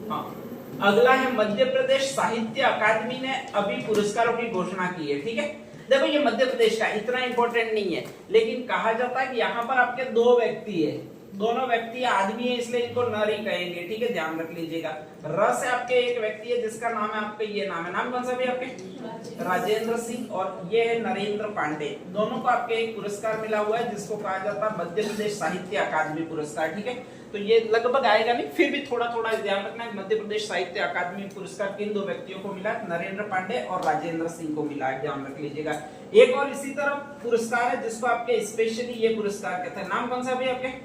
हाँ, अगला है मध्य प्रदेश साहित्य अकादमी ने अभी पुरस्कारों की घोषणा की है, ठीक है। देखो ये मध्य प्रदेश का इतना इंपॉर्टेंट नहीं है, लेकिन कहा जाता है कि यहाँ पर आपके 2 व्यक्ति है, दोनों व्यक्ति आदमी है, इसलिए इनको नर ही कहेंगे, ठीक है, ध्यान रख लीजिएगा। र से आपके एक व्यक्ति है जिसका नाम है आपका ये नाम है, नाम कौन सा भी आपके? राजेंद्र सिंह। और ये है नरेंद्र पांडे। दोनों को आपके एक पुरस्कार मिला हुआ है जिसको कहा जाता है मध्य प्रदेश साहित्य अकादमी पुरस्कार, ठीक है। तो ये लगभग आएगा नहीं, फिर भी थोड़ा थोड़ा ध्यान रखना है। मध्य प्रदेश साहित्य अकादमी पुरस्कार किन 2 व्यक्तियों को मिला? नरेंद्र पांडे और राजेंद्र सिंह को मिला है, ध्यान रख लीजिएगा। एक और इसी तरह पुरस्कार है जिसको आपके स्पेशली ये पुरस्कार कहते हैं, नाम कौन सा भी आपके?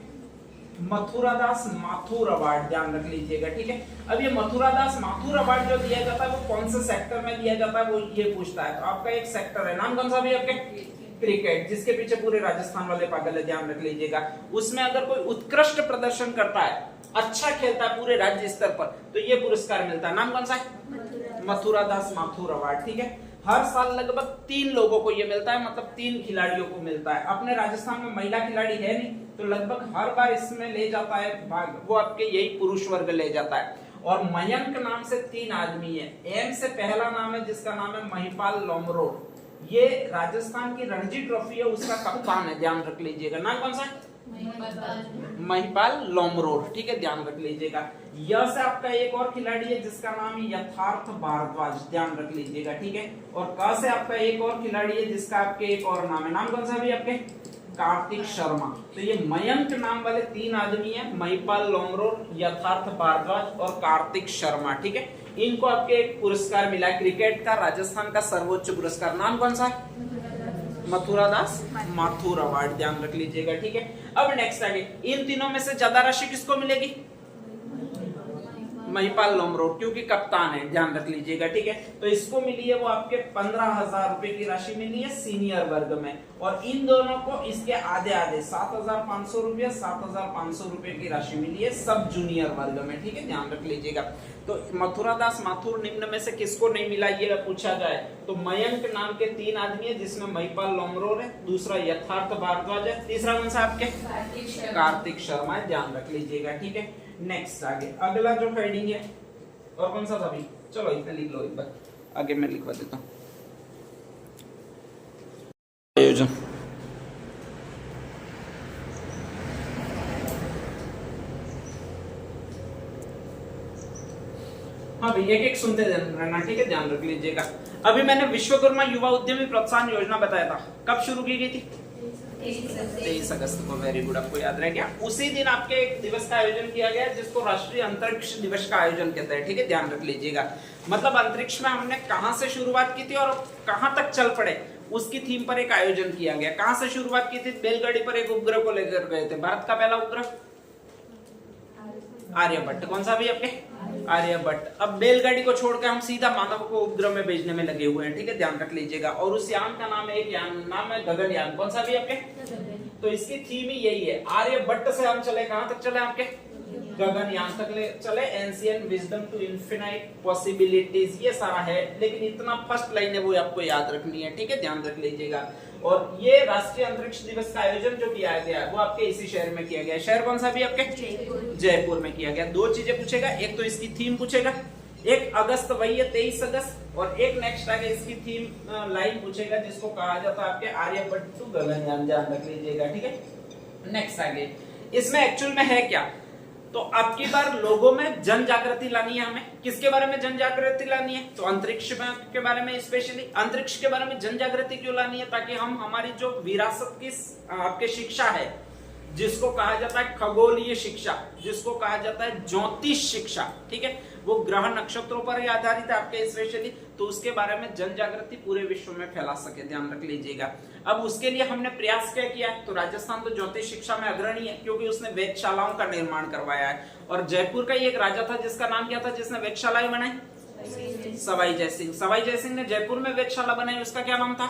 मथुरादास माथुर अवार्ड, ध्यान रख लीजिएगा, ठीक है। अब ये मथुरादास माथुर अवार्ड जो दिया जाता है वो कौन से सेक्टर में दिया जाता है वो ये पूछता है। तो आपका एक सेक्टर है, नाम कौन सा भी आपके? क्रिकेट, जिसके पीछे पूरे राजस्थान वाले पागल है, ध्यान रख लीजिएगा। उसमें अगर कोई उत्कृष्ट प्रदर्शन करता है, अच्छा खेलता है पूरे राज्य स्तर पर, तो ये पुरस्कार मिलता है। नाम कौन सा है? मथुरादास माथुर अवार्ड, ठीक है। हर साल लगभग 3 लोगों को ये मिलता है, मतलब 3 खिलाड़ियों को मिलता है। अपने राजस्थान में महिला खिलाड़ी है नहीं, तो लगभग हर बार इसमें ले जाता है भाग वो आपके यही पुरुष वर्ग ले जाता है। और मयंक नाम से 3 आदमी है। एम से पहला नाम है जिसका नाम है महिपाल लोमरो, ये राजस्थान की रणजी ट्रॉफी है उसका कप्तान है, ध्यान रख लीजिएगा। नाम कौन सा है? महिपाल लोमरोड, ठीक है, ध्यान रख लीजिएगा। यह से आपका एक और खिलाड़ी है जिसका नाम है यथार्थ भारद्वाज, ध्यान रख लीजिएगा, ठीक है। और क से आपका एक और खिलाड़ी है जिसका आपके एक और नाम है, नाम कौन सा भी आपके? कार्तिक शर्मा। तो ये मयंक नाम वाले 3 आदमी है, महिपाल लोमरोड, यथार्थ भारद्वाज और कार्तिक शर्मा, ठीक है। इनको आपके एक पुरस्कार मिला है क्रिकेट का, राजस्थान का सर्वोच्च पुरस्कार। नाम कौन सा है? मथुरादास माथुर अवार्ड, ध्यान रख लीजिएगा, ठीक है। अब नेक्स्ट आगे, इन तीनों में से ज्यादा राशि किसको मिलेगी? महिपाल लोमरोड, क्योंकि कप्तान है, ध्यान रख लीजिएगा, ठीक है। तो इसको मिली है वो आपके 15,000 रुपए की राशि मिली है सीनियर वर्ग में। और इन दोनों को इसके आधे आधे 7,500 रुपए 7,500 रुपए की राशि मिली है सब जूनियर वर्ग में, ठीक है, ध्यान रख लीजिएगा। तो मथुरादास माथुर निम्न में से किसको नहीं मिला ये पूछा जाए तो मयंक नाम के 3 आदमी है जिसमें महिपाल लोमरोड है, दूसरा यथार्थ भारद्वाज है, तीसरा कौन सा आपके? कार्तिक शर्मा है, ध्यान रख लीजिएगा, ठीक है। नेक्स्ट आगे अगला जो हेडिंग है और कौन सा था भी, चलो इतना लिख लो एक बार, आगे मैं लिखवा देता हूँ। आयोजन, हाँ भाई एक एक सुनते रहना, ठीक है, ध्यान रख लीजिएगा। अभी मैंने विश्वकर्मा युवा उद्यमी प्रोत्साहन योजना बताया था, कब शुरू की गई थी? 23 अगस्त को, वेरी गुड, आपको याद रह गया। उसी दिन आपके एक दिवस का आयोजन किया गया जिसको राष्ट्रीय अंतरिक्ष दिवस का आयोजन कहते हैं, ठीक है, ध्यान रख लीजिएगा। मतलब अंतरिक्ष में हमने कहां से शुरुआत की थी और कहां तक चल पड़े उसकी थीम पर एक आयोजन किया गया। कहां से शुरुआत की थी? बैलगाड़ी पर एक उपग्रह को लेकर गए थे, भारत का पहला उपग्रह आर्यभट्ट। कौन सा भी आपके? आर्यभट्ट। अब बैलगाड़ी को छोड़कर हम सीधा मानव को उपग्रह में भेजने में लगे हुए हैं, ठीक है, ध्यान रख लीजिएगा। और उस यान का नाम है, एक यान नाम है गगनयान। कौन सा भी आपके? तो इसकी थीम ही यही है। आर्यभट्ट से हम चले कहां तक चले आपके? गगनयान तक ले चले। Ancient wisdom to infinite possibilities, ये सारा है, लेकिन इतना फर्स्ट लाइन है वो आपको याद रखनी है, ठीक है, ध्यान रख लीजिएगा। और ये राष्ट्रीय अंतरिक्ष दिवस का आयोजन जो किया गया है वो आपके इसी शहर में किया गया है। शहर कौन सा भी आपके? जयपुर में किया गया। 2 चीजें पूछेगा, एक तो इसकी थीम पूछेगा, 1 अगस्त वही है 23 अगस्त, और एक नेक्स्ट आगे इसकी थीम लाइन पूछेगा जिसको कहा जाता है आपके आर्यभट्ट टू गगनयान, ध्यान रख लीजिएगा, ठीक है। नेक्स्ट आगे इसमें एक्चुअल में है क्या, तो आपकी बार लोगों में जन जागृति लानी है हमें। किसके बारे में जन जागृति लानी है, तो अंतरिक्ष के बारे में, स्पेशली अंतरिक्ष के बारे में जन जागृति क्यों लानी है, ताकि हम हमारी जो विरासत की आपके शिक्षा है, जिसको कहा जाता है खगोलीय शिक्षा, जिसको कहा जाता है ज्योतिष शिक्षा, ठीक है, वो ग्रह नक्षत्रों पर ही आधारित है आपके स्पेशली, तो उसके बारे में जन जागृति पूरे विश्व में फैला सके, ध्यान रख लीजिएगा। अब उसके लिए हमने प्रयास क्या किया है, तो राजस्थान तो ज्योतिष शिक्षा में अग्रणी है क्योंकि उसने वेधशालाओं का निर्माण करवाया है, और जयपुर का ही एक राजा था जिसका नाम क्या था, जिसने वेधशालाएं बनाई, सवाई जयसिंह। सवाई जयसिंह ने जयपुर में वेधशाला बनाई, उसका क्या नाम था,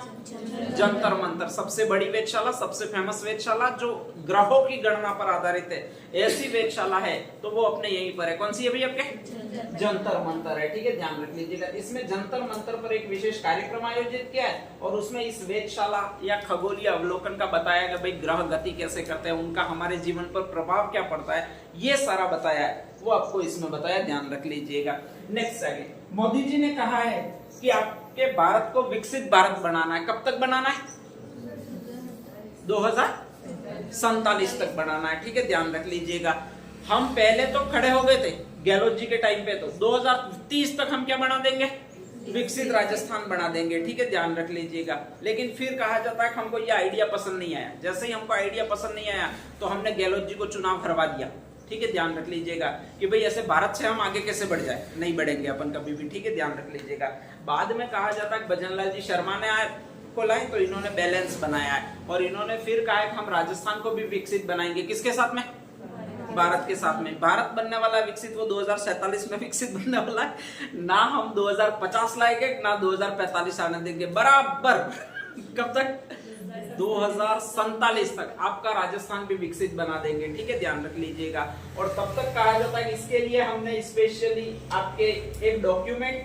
जंतर मंतर। सबसे बड़ी वेधशाला, सबसे फेमस वेधशाला जो ग्रहों की गणना पर आधारित है, ऐसी वेधशाला है तो वो अपने यहीं पर है। कौन सी है भाई आपके, जंतर मंतर है, ठीक है, ध्यान रख लीजिएगा। इसमें जंतर मंतर पर एक विशेष कार्यक्रम आयोजित किया है, और उसमें इस वेधशाला या खगोलीय अवलोकन का बताया गया, भाई ग्रह गति कैसे करते हैं, उनका हमारे जीवन पर प्रभाव क्या पड़ता है, ये सारा बताया है, वो आपको इसमें बताया, ध्यान रख लीजिएगा। नेक्स्ट आगे मोदी जी ने कहा है कि आपके भारत को विकसित भारत बनाना है। कब तक बनाना है, 2047 तक बनाना है, ठीक है, ध्यान रख लीजिएगा। हम पहले तो खड़े हो गए थे गहलोत जी के टाइम पे, तो 2030 तक हम क्या बना देंगे, विकसित राजस्थान बना देंगे, ठीक है, ध्यान रख लीजिएगा। लेकिन फिर कहा जाता है कि हमको ये आइडिया पसंद नहीं आया। जैसे ही हमको आइडिया पसंद नहीं आया तो हमने गहलोत जी को चुनाव हरवा दिया, ठीक है, ध्यान रख लीजिएगा कि भाई ऐसे भारत से हम आगे कैसे बढ़ जाए, नहीं बढ़ेंगे अपन कभी भी, ठीक है, ध्यान रख लीजिएगा। बाद में कहा जाता है भजनलाल जी शर्मा ने को लाए तो इन्होंने बैलेंस बनाया है, और इन्होंने फिर कहा कि हम राजस्थान को भी विकसित बनाएंगे, किसके साथ में, भारत के साथ में। भारत बनने वाला है विकसित, वो 2047 में विकसित बनने वाला है, ना हम 2050 लाएंगे ना 2045 आने देंगे, बराबर कब तक, 2047 तक आपका राजस्थान भी विकसित बना देंगे, ठीक है, ध्यान रख लीजिएगा। और तब तक कहा जाता है कि इसके लिए हमने स्पेशली आपके एक डॉक्यूमेंट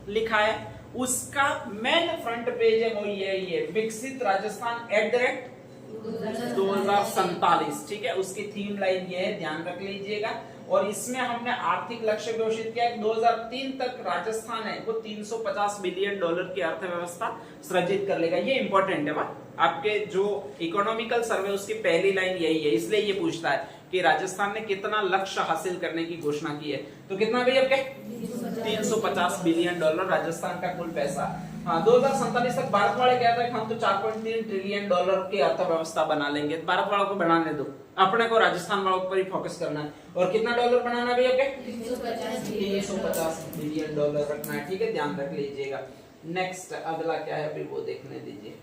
लिखा है, उसका मेन फ्रंट पेज है, वो ये विकसित राजस्थान @2047, ठीक है, उसकी थीम लाइन ये है, ध्यान रख लीजिएगा। और इसमें हमने आर्थिक लक्ष्य घोषित किया 2003 तक राजस्थान है वो $350 बिलियन की अर्थव्यवस्था सृजित कर लेगा। ये इंपॉर्टेंट है बात, आपके जो इकोनॉमिकल सर्वे उसकी पहली लाइन यही है, इसलिए ये पूछता है कि राजस्थान ने कितना लक्ष्य हासिल करने की घोषणा की है। तो कितना भैया क्या, $350 बिलियन राजस्थान का कुल पैसा। हाँ, 2047 तक भारत वाले कहते हैं हम तो $4.3 ट्रिलियन की अर्थव्यवस्था बना लेंगे। भारत वालों को बनाने दो, अपने को राजस्थान वालों पर ही फोकस करना है। और कितना डॉलर बनाना भैया क्या, $350 बिलियन रखना है, ठीक है, ध्यान रख लीजिएगा। नेक्स्ट अगला क्या है अभी वो देखने दीजिए,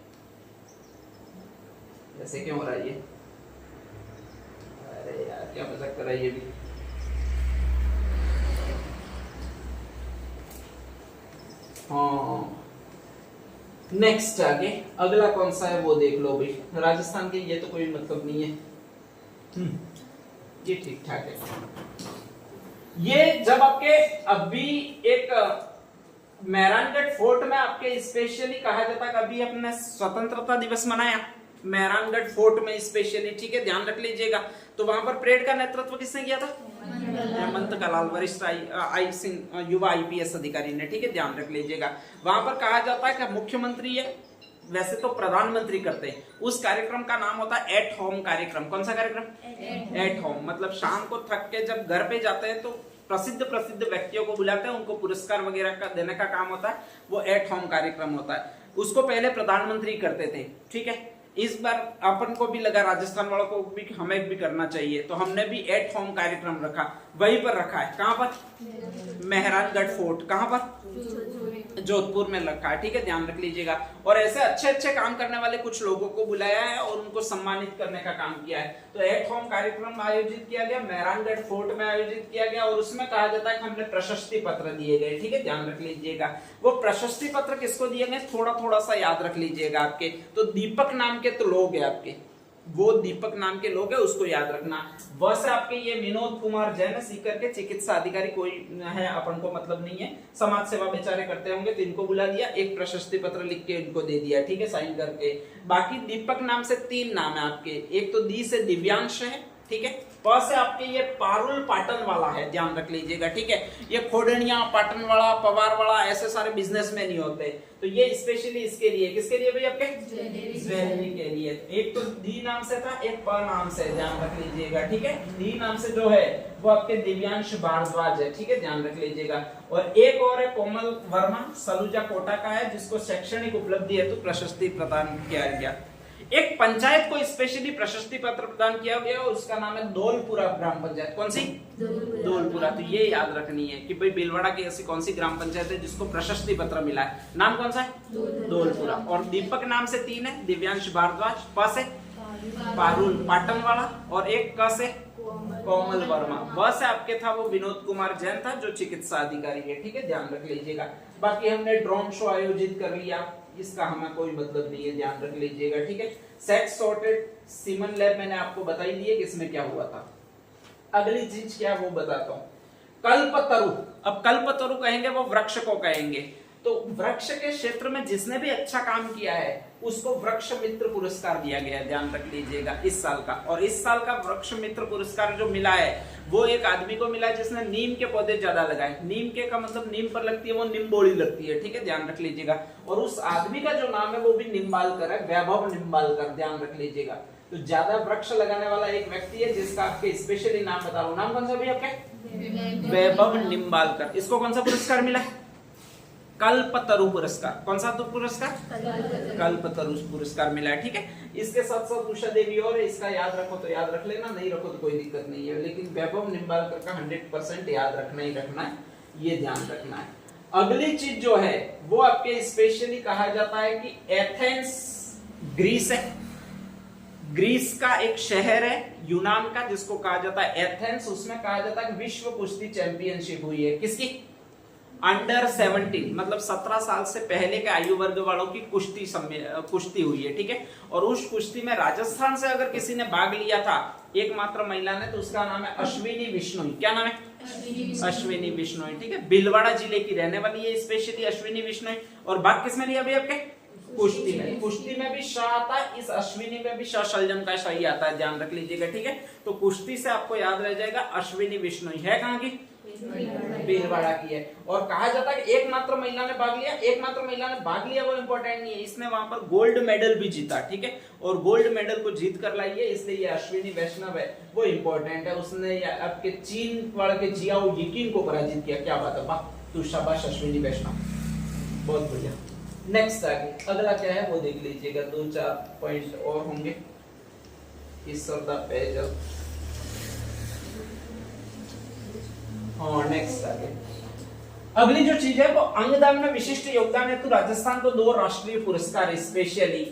ऐसे क्यों हो रहा है ये, अरे यार क्या मजाक कर रहा है ये भी। हाँ, नेक्स्ट आगे अगला कौन सा है वो देख लो भाई। राजस्थान के ये तो कोई मतलब नहीं है, ये ठीक ठाक है। ये जब आपके अभी एक मेहरानगढ़ फोर्ट में आपके स्पेशली कहा जाता है अभी अपने स्वतंत्रता दिवस मनाया मेहरानगढ़ फोर्ट में स्पेशली, ठीक है, ध्यान रख लीजिएगा। तो वहां पर परेड का नेतृत्व किसने किया था, हेमंत कलाल, वरिष्ठ युवा IPS अधिकारी ने, ठीक है, ध्यान रख लीजिएगा। वहां पर कहा जाता है कि मुख्यमंत्री है, वैसे तो प्रधानमंत्री करते हैं, उस कार्यक्रम का नाम होता है एट होम कार्यक्रम। कौन सा कार्यक्रम, एट होम, मतलब शाम को थक के जब घर पे जाते हैं तो प्रसिद्ध व्यक्तियों को बुलाते हैं, उनको पुरस्कार वगैरह का देने का काम होता है, वो एट होम कार्यक्रम होता है। उसको पहले प्रधानमंत्री करते थे, ठीक है। इस बार अपन को भी लगा राजस्थान वालों को भी हमें भी करना चाहिए, तो हमने भी एट होम कार्यक्रम रखा, वहीं पर रखा है, कहां पर, मेहरानगढ़ फोर्ट, कहां पर, जोधपुर में रखा है, ठीक है, ध्यान रख लीजिएगा। और ऐसे अच्छे काम करने वाले कुछ लोगों को बुलाया है और उनको सम्मानित करने का काम किया है। तो एट होम कार्यक्रम आयोजित किया गया, मेहरानगढ़ फोर्ट में आयोजित किया गया, और उसमें कहा जाता है कि हमने प्रशस्ति पत्र दिए गए, ठीक है, ध्यान रख लीजिएगा। वो प्रशस्ति पत्र किसको दिए गए, थोड़ा सा याद रख लीजिएगा आपके, तो दीपक नाम के तो लोग हैं आपके, वो दीपक नाम के लोग हैं, उसको याद रखना। वैसे आपके ये विनोद कुमार जैन सीकर के चिकित्सा अधिकारी कोई है, अपन को मतलब नहीं है, समाज सेवा बेचारे करते होंगे, तो इनको बुला दिया, एक प्रशस्ति पत्र लिख के इनको दे दिया, ठीक है, साइन करके। बाकी दीपक नाम से 3 नाम है आपके, एक तो दी से दिव्यांश है, ठीक है। प से आपके ये पारुल पाटन वाला है, ध्यान रख लीजिएगा, ठीक है। ये खोडनिया, पाटन वाला, पवार वाला, ऐसे सारे बिजनेसमैन ही होते हैं। तो ये स्पेशली इसके लिए, किसके लिए भाई, आपके ज्वेलरी के लिए। एक तो दी नाम से था, एक प नाम से, ध्यान रख लीजिएगा, ठीक है। दी नाम से जो है वो आपके दिव्यांश भारद्वाज है, ठीक है, ध्यान रख लीजिएगा। और एक और है कोमल वर्मा, सलूजा कोटा का है, जिसको शैक्षणिक उपलब्धि हेतु प्रशस्ति प्रदान किया गया। एक पंचायत को स्पेशली प्रशस्ति पत्र प्रदान किया गया, उसका नाम है दौलपुरा ग्राम पंचायत। कौन सी? दौलपुरा। तो ये याद रखनी है कि भाई भीलवाड़ा की ऐसी कौन सी ग्राम पंचायत है जिसको प्रशस्ति पत्र मिला है, नाम कौन सा है? दौलपुरा। और दीपक नाम से 3 है, दिव्यांश भारद्वाज, प से पारुल पाटन वाला, और एक क से कोमल वर्मा, व से आपके था वो विनोद कुमार जैन था, जो चिकित्सा अधिकारी है, ठीक है, ध्यान रख लीजिएगा। बाकी हमने ड्रोन शो आयोजित कर लिया, इसका हमें कोई मतलब नहीं है, ध्यान रख लीजिएगा, ठीक है। सेक्स सॉर्टेड सीमन लैब मैंने आपको बताई दी है कि इसमें क्या हुआ था। अगली चीज क्या वो बताता हूँ, कल्पतरु। अब कल्पतरु कहेंगे वो वृक्ष को कहेंगे, तो वृक्ष के क्षेत्र में जिसने भी अच्छा काम किया है उसको वृक्ष मित्र पुरस्कार दिया गया है, ध्यान रख लीजिएगा, इस साल का। और इस साल का वृक्ष मित्र पुरस्कार जो मिला है वो एक आदमी को मिला है जिसने नीम के पौधे ज्यादा लगाए। नीम के का मतलब नीम पर लगती है वो निम्बोड़ी लगती है, ठीक है, ध्यान रख लीजिएगा। और उस आदमी का जो नाम है वो भी निम्बालकर है, वैभव निम्बालकर, ध्यान रख लीजिएगा। तो ज्यादा वृक्ष लगाने वाला एक व्यक्ति है जिसका आपके स्पेशली नाम बता रहा हूं, नाम कौन सा भी आपके? वैभव निम्बालकर। इसको कौन सा पुरस्कार मिला? कल्पतरु पुरस्कार। कौन सा तो पुरस्कार? कल्पतरु पुरस्कार मिला है, ठीक है। इसके साथ साथ उषा देवी और इसका याद रखो तो याद रख लेना, नहीं रखो तो कोई दिक्कत नहीं है, लेकिन वैभव निम्बालकर का 100% याद रखना ही रखना है, ये ध्यान रखना है। अगली चीज जो है वो आपके स्पेशली कहा जाता है कि एथेंस ग्रीस है, ग्रीस का एक शहर है यूनान का जिसको कहा जाता है एथेंस, उसमें कहा जाता है विश्व कुश्ती चैंपियनशिप हुई है, किसकी? अंडर 17, मतलब 17 साल से पहले के आयु वर्ग वालों की कुश्ती हुई है, ठीक है। और उस कुश्ती में राजस्थान से अगर किसी ने भाग लिया था एकमात्र महिला ने, तो उसका नाम है अश्विनी विश्नोई। क्या नाम है? अश्विनी विश्नोई, ठीक है। भीलवाड़ा जिले की रहने वाली है स्पेशली अश्विनी विश्नोई। और भाग किसमें लिया अभी आपके? कुश्ती में। कुश्ती में भी शाह आता है, इस अश्विनी में भी शाह शलजम का शाह ही आता है, ध्यान रख लीजिएगा, ठीक है। तो कुश्ती से आपको याद रह जाएगा अश्विनी विश्नोई है कहाँ की? भीलवाड़ा की है। और कहा जाता है कि एकमात्र महिला ने भाग लिया, एकमात्र महिला ने भाग लिया वो इंपॉर्टेंट नहीं है, इसने वहां पर गोल्ड मेडल भी जीता, ठीक है। और गोल्ड मेडल को जीत कर लाई है, इसलिए ये अश्विनी वैष्णव है वो इंपॉर्टेंट है। उसने आपके चीन वाले के जियाओ यिकिंग को पराजित किया, क्या बात है, वाह, तू शाबाश अश्विनी वैष्णव, बहुत बढ़िया। नेक्स्ट आगे अगला क्या है वो देख लीजिएगा, 2-4 पॉइंट और होंगे इस सरदा पेज। हाँ, नेक्स्ट आगे अगली जो चीज है वो अंगदान में विशिष्ट योगदान हेतु राजस्थान को 2 राष्ट्रीय पुरस्कार स्पेशली।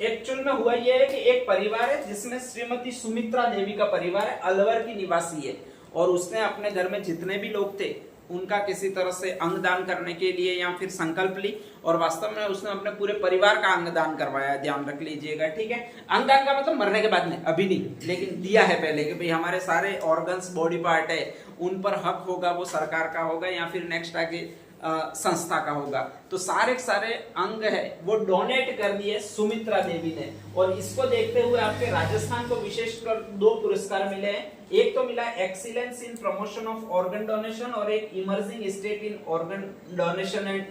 एक्चुअल में हुआ ये है कि एक परिवार है जिसमें श्रीमती सुमित्रा देवी का परिवार है, अलवर की निवासी है, और उसने अपने घर में जितने भी लोग थे उनका किसी तरह से अंगदान करने के लिए या फिर संकल्प ली, और वास्तव में उसने अपने पूरे परिवार का अंगदान करवाया, ध्यान रख लीजिएगा, ठीक है। अंगदान का मतलब मरने के बाद में, अभी नहीं, लेकिन दिया है पहले कि भाई हमारे सारे ऑर्गन्स, बॉडी पार्ट है, उन पर हक होगा, वो सरकार का होगा या फिर नेक्स्ट आगे संस्था का होगा। तो सारे सारे अंग है वो डोनेट कर दिए सुमित्रा देवी ने, और इसको देखते हुए आपके राजस्थान को विशेषकर 2 पुरस्कार मिले हैं। एक तो मिला excellence in promotion of organ donation, और एक emerging state in organ donation and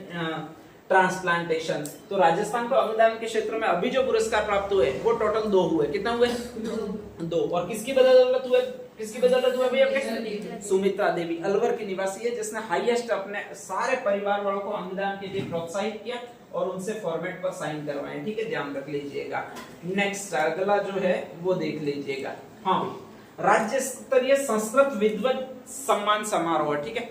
transplantation. तो राजस्थान को अंगदान के क्षेत्र में अभी जो पुरस्कार प्राप्त हुए वो टोटल 2 हुए। कितना हुए? 2। और किसकी बदौलत हुए? किसकी बदौलत हुआ भैया? आपके सुमित्रा देवी, अलवर की निवासी है, जिसने हाईएस्ट अपने सारे परिवार वालों को अंगदान के लिए प्रोत्साहित किया और उनसे फॉर्मेट पर साइन करवाए, ठीक है, ध्यान रख लीजिएगा। नेक्स्ट अगला जो है वो देख लीजिएगा। हाँ भाई, राज्य स्तरीय संस्कृत विद्वत सम्मान समारोह, ठीक है।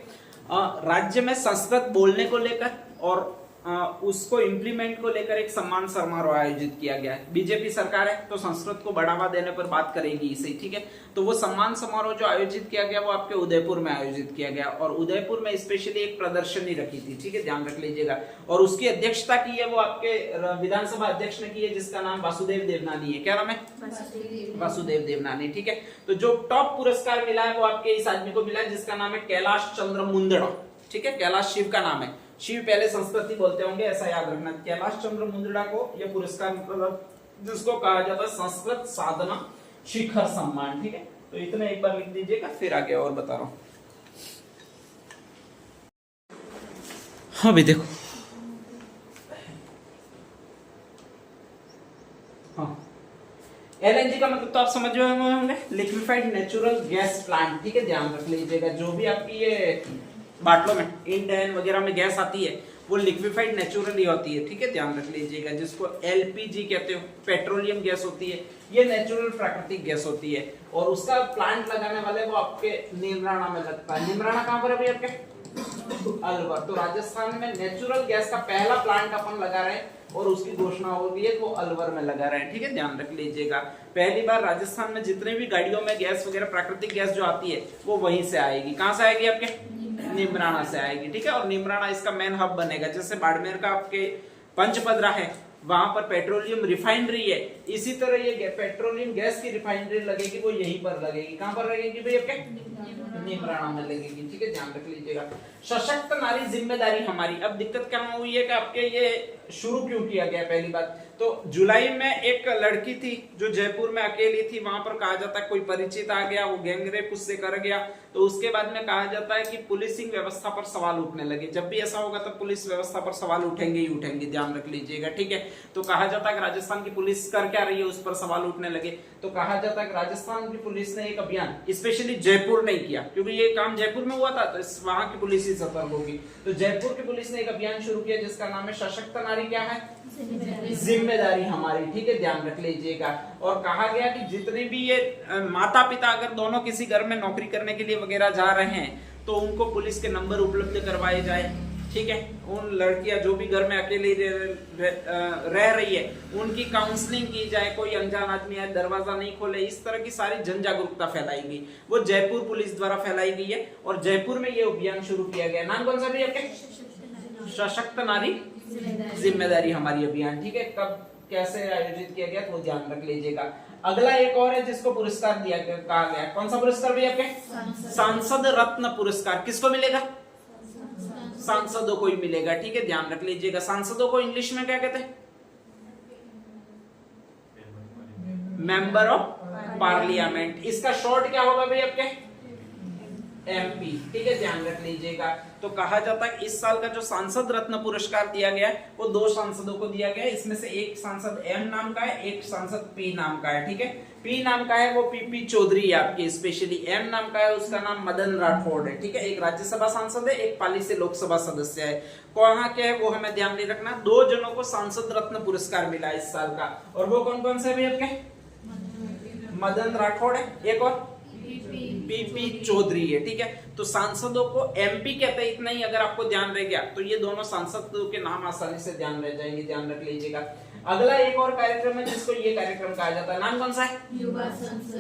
राज्य में संस्कृत बोलने को लेकर और उसको इम्प्लीमेंट को लेकर एक सम्मान समारोह आयोजित किया गया है। बीजेपी सरकार है तो संस्कृत को बढ़ावा देने पर बात करेगी इसे, ठीक है। तो वो सम्मान समारोह जो आयोजित किया गया वो आपके उदयपुर में आयोजित किया गया, और उदयपुर में स्पेशली एक प्रदर्शनी रखी थी, ठीक है, ध्यान रख लीजिएगा। और उसकी अध्यक्षता की है वो आपके विधानसभा अध्यक्ष ने की है, जिसका नाम वासुदेव देवनानी है। क्या नाम है? वासुदेव देवनानी, ठीक है। तो जो टॉप पुरस्कार मिला है वो आपके इस आदमी को मिला है, जिसका नाम है कैलाश चंद्र मुंदड़ा, ठीक है। कैलाश शिव का नाम है, शिव पहले संस्कृति बोलते होंगे, ऐसा याद रखना। कैलाश चंद्र मुंदड़ा को यह पुरस्कार, मतलब जिसको कहा जाता है संस्कृत साधना शिखर सम्मान, ठीक है। तो इतना एक बार लिख दीजिएगा, फिर आगे और बता रहा हूं। हाँ भी देखो, हाँ एलएनजी का मतलब तो आप समझ रहे होंगे, लिक्विफाइड नेचुरल गैस प्लांट, ठीक है, ध्यान रख लीजिएगा। जो भी आपकी ये बाटलों में इंडियन वगैरह में गैस आती है वो लिक्विफाइड नेचुरली होती है, ठीक है, ध्यान रख लीजिएगा। जिसको एलपीजी कहते हो, पेट्रोलियम गैस होती है, ये नेचुरल प्राकृतिक गैस होती है। और उसका प्लांट लगाने वाले वो आपके नीमराणा में लगता है। नीमराणा कहाँ पर है भैया आपके? अलवर। तो राजस्थान में नेचुरल गैस का पहला प्लांट अपन लगा रहे हैं और उसकी घोषणा हो गई है, वो अलवर में लगा रहे हैं, ठीक है, ध्यान रख लीजिएगा। पहली बार राजस्थान में जितने भी गाड़ियों में गैस वगैरह प्राकृतिक गैस जो आती है वो वहीं से आएगी। कहां से आएगी? आपके नीमराणा से आएगी, ठीक है। और नीमराणा इसका मेन हब बनेगा। जैसे बाड़मेर का आपके पंचपदरा है, वहां पर पेट्रोलियम रिफाइनरी है, इसी तरह ये पेट्रोलियम गैस की रिफाइनरी लगेगी, वो यहीं पर लगेगी। कहां पर लगेगी भाई? आपके नीमराणा में लगेगी, ठीक है, ध्यान रख लीजिएगा। सशक्त नारी जिम्मेदारी हमारी। अब दिक्कत क्या हुई है कि आपके ये शुरू क्यों किया गया? पहली बात तो जुलाई में एक लड़की थी जो जयपुर में अकेली थी, वहां पर कहा जाता है कोई परिचित आ गया, वो गैंगरेप उससे कर गया। तो उसके बाद में कहा जाता है कि पुलिसिंग व्यवस्था पर सवाल उठने लगे। जब भी ऐसा होगा तो पुलिस व्यवस्था पर सवाल उठेंगे ही उठेंगे, ध्यान रख लीजिएगा, ठीक है। तो कहा जाता है कि राजस्थान की पुलिस कर क्या रही है, उस पर सवाल उठने लगे। तो कहा जाता है कि राजस्थान की पुलिस ने एक अभियान, स्पेशली जयपुर नहीं किया क्योंकि ये काम जयपुर में हुआ था, तो वहां की पुलिस ही सतर्क होगी। तो जयपुर की पुलिस ने एक अभियान शुरू किया जिसका नाम है सशक्त नारी क्या है? जिम्मेदारी हमारी, ठीक है, ध्यान रख लीजिएगा। और कहा गया कि जितने भी ये माता पिता अगर दोनों किसी घर में नौकरी करने के लिए वगैरह जा रहे हैं तो उनको पुलिस के नंबर उपलब्ध करवाए जाए, ठीक है। उन लड़कियां जो भी घर में अकेली रह रही है उनकी काउंसलिंग की जाए, कोई अनजान आदमी आए दरवाजा नहीं खोले, इस तरह की सारी जन जागरूकता फैलाई गई। वो जयपुर पुलिस द्वारा फैलाई गई है और जयपुर में ये अभियान शुरू किया गया। नाम कौन सा भी आपके? सशक्त नारी जिम्मेदारी हमारी अभियान, ठीक है। कब कैसे आयोजित किया गया तो वो ध्यान रख लीजिएगा। अगला एक और है जिसको पुरस्कार दिया कहा गया। कौन सा पुरस्कार भी आपके? सांसद रत्न पुरस्कार। किसको मिलेगा? सांसदों को ही मिलेगा, ठीक है, ध्यान रख लीजिएगा। सांसदों को इंग्लिश में क्या कहते हैं? Member of parliament. इसका शॉर्ट क्या होगा भाई आपके? एमपी, ठीक है, ध्यान रख लीजिएगा। तो कहा जाता है इस साल का जो सांसद रत्न पुरस्कार दिया गया है वो 2 सांसदों को दिया गया है। इसमें से एक सांसद एम नाम का है, एक सांसद पी नाम का है, ठीक है। पी नाम का है वो पीपी चौधरी है आपके स्पेशली। एम नाम का है उसका नाम मदन राठौड़ है, ठीक है। एक राज्यसभा सांसद है, एक पाली से लोकसभा सदस्य है। कहाँ के है वो हमें ध्यान नहीं रखना। 2 जनों को सांसद रत्न पुरस्कार मिला इस साल का। और वो कौन कौन से भी आपके? मदन राठौड़ है, एक और पीपी चौधरी है, ठीक है। तो सांसदों को एमपी कहते हैं, इतना ही अगर आपको ध्यान रह गया तो ये दोनों सांसदों के नाम आसानी से ध्यान रह जाएंगे, ध्यान रख लीजिएगा। अगला एक और कार्यक्रम है जिसको ये कार्यक्रम कहा जाता है। नाम कौन सा है?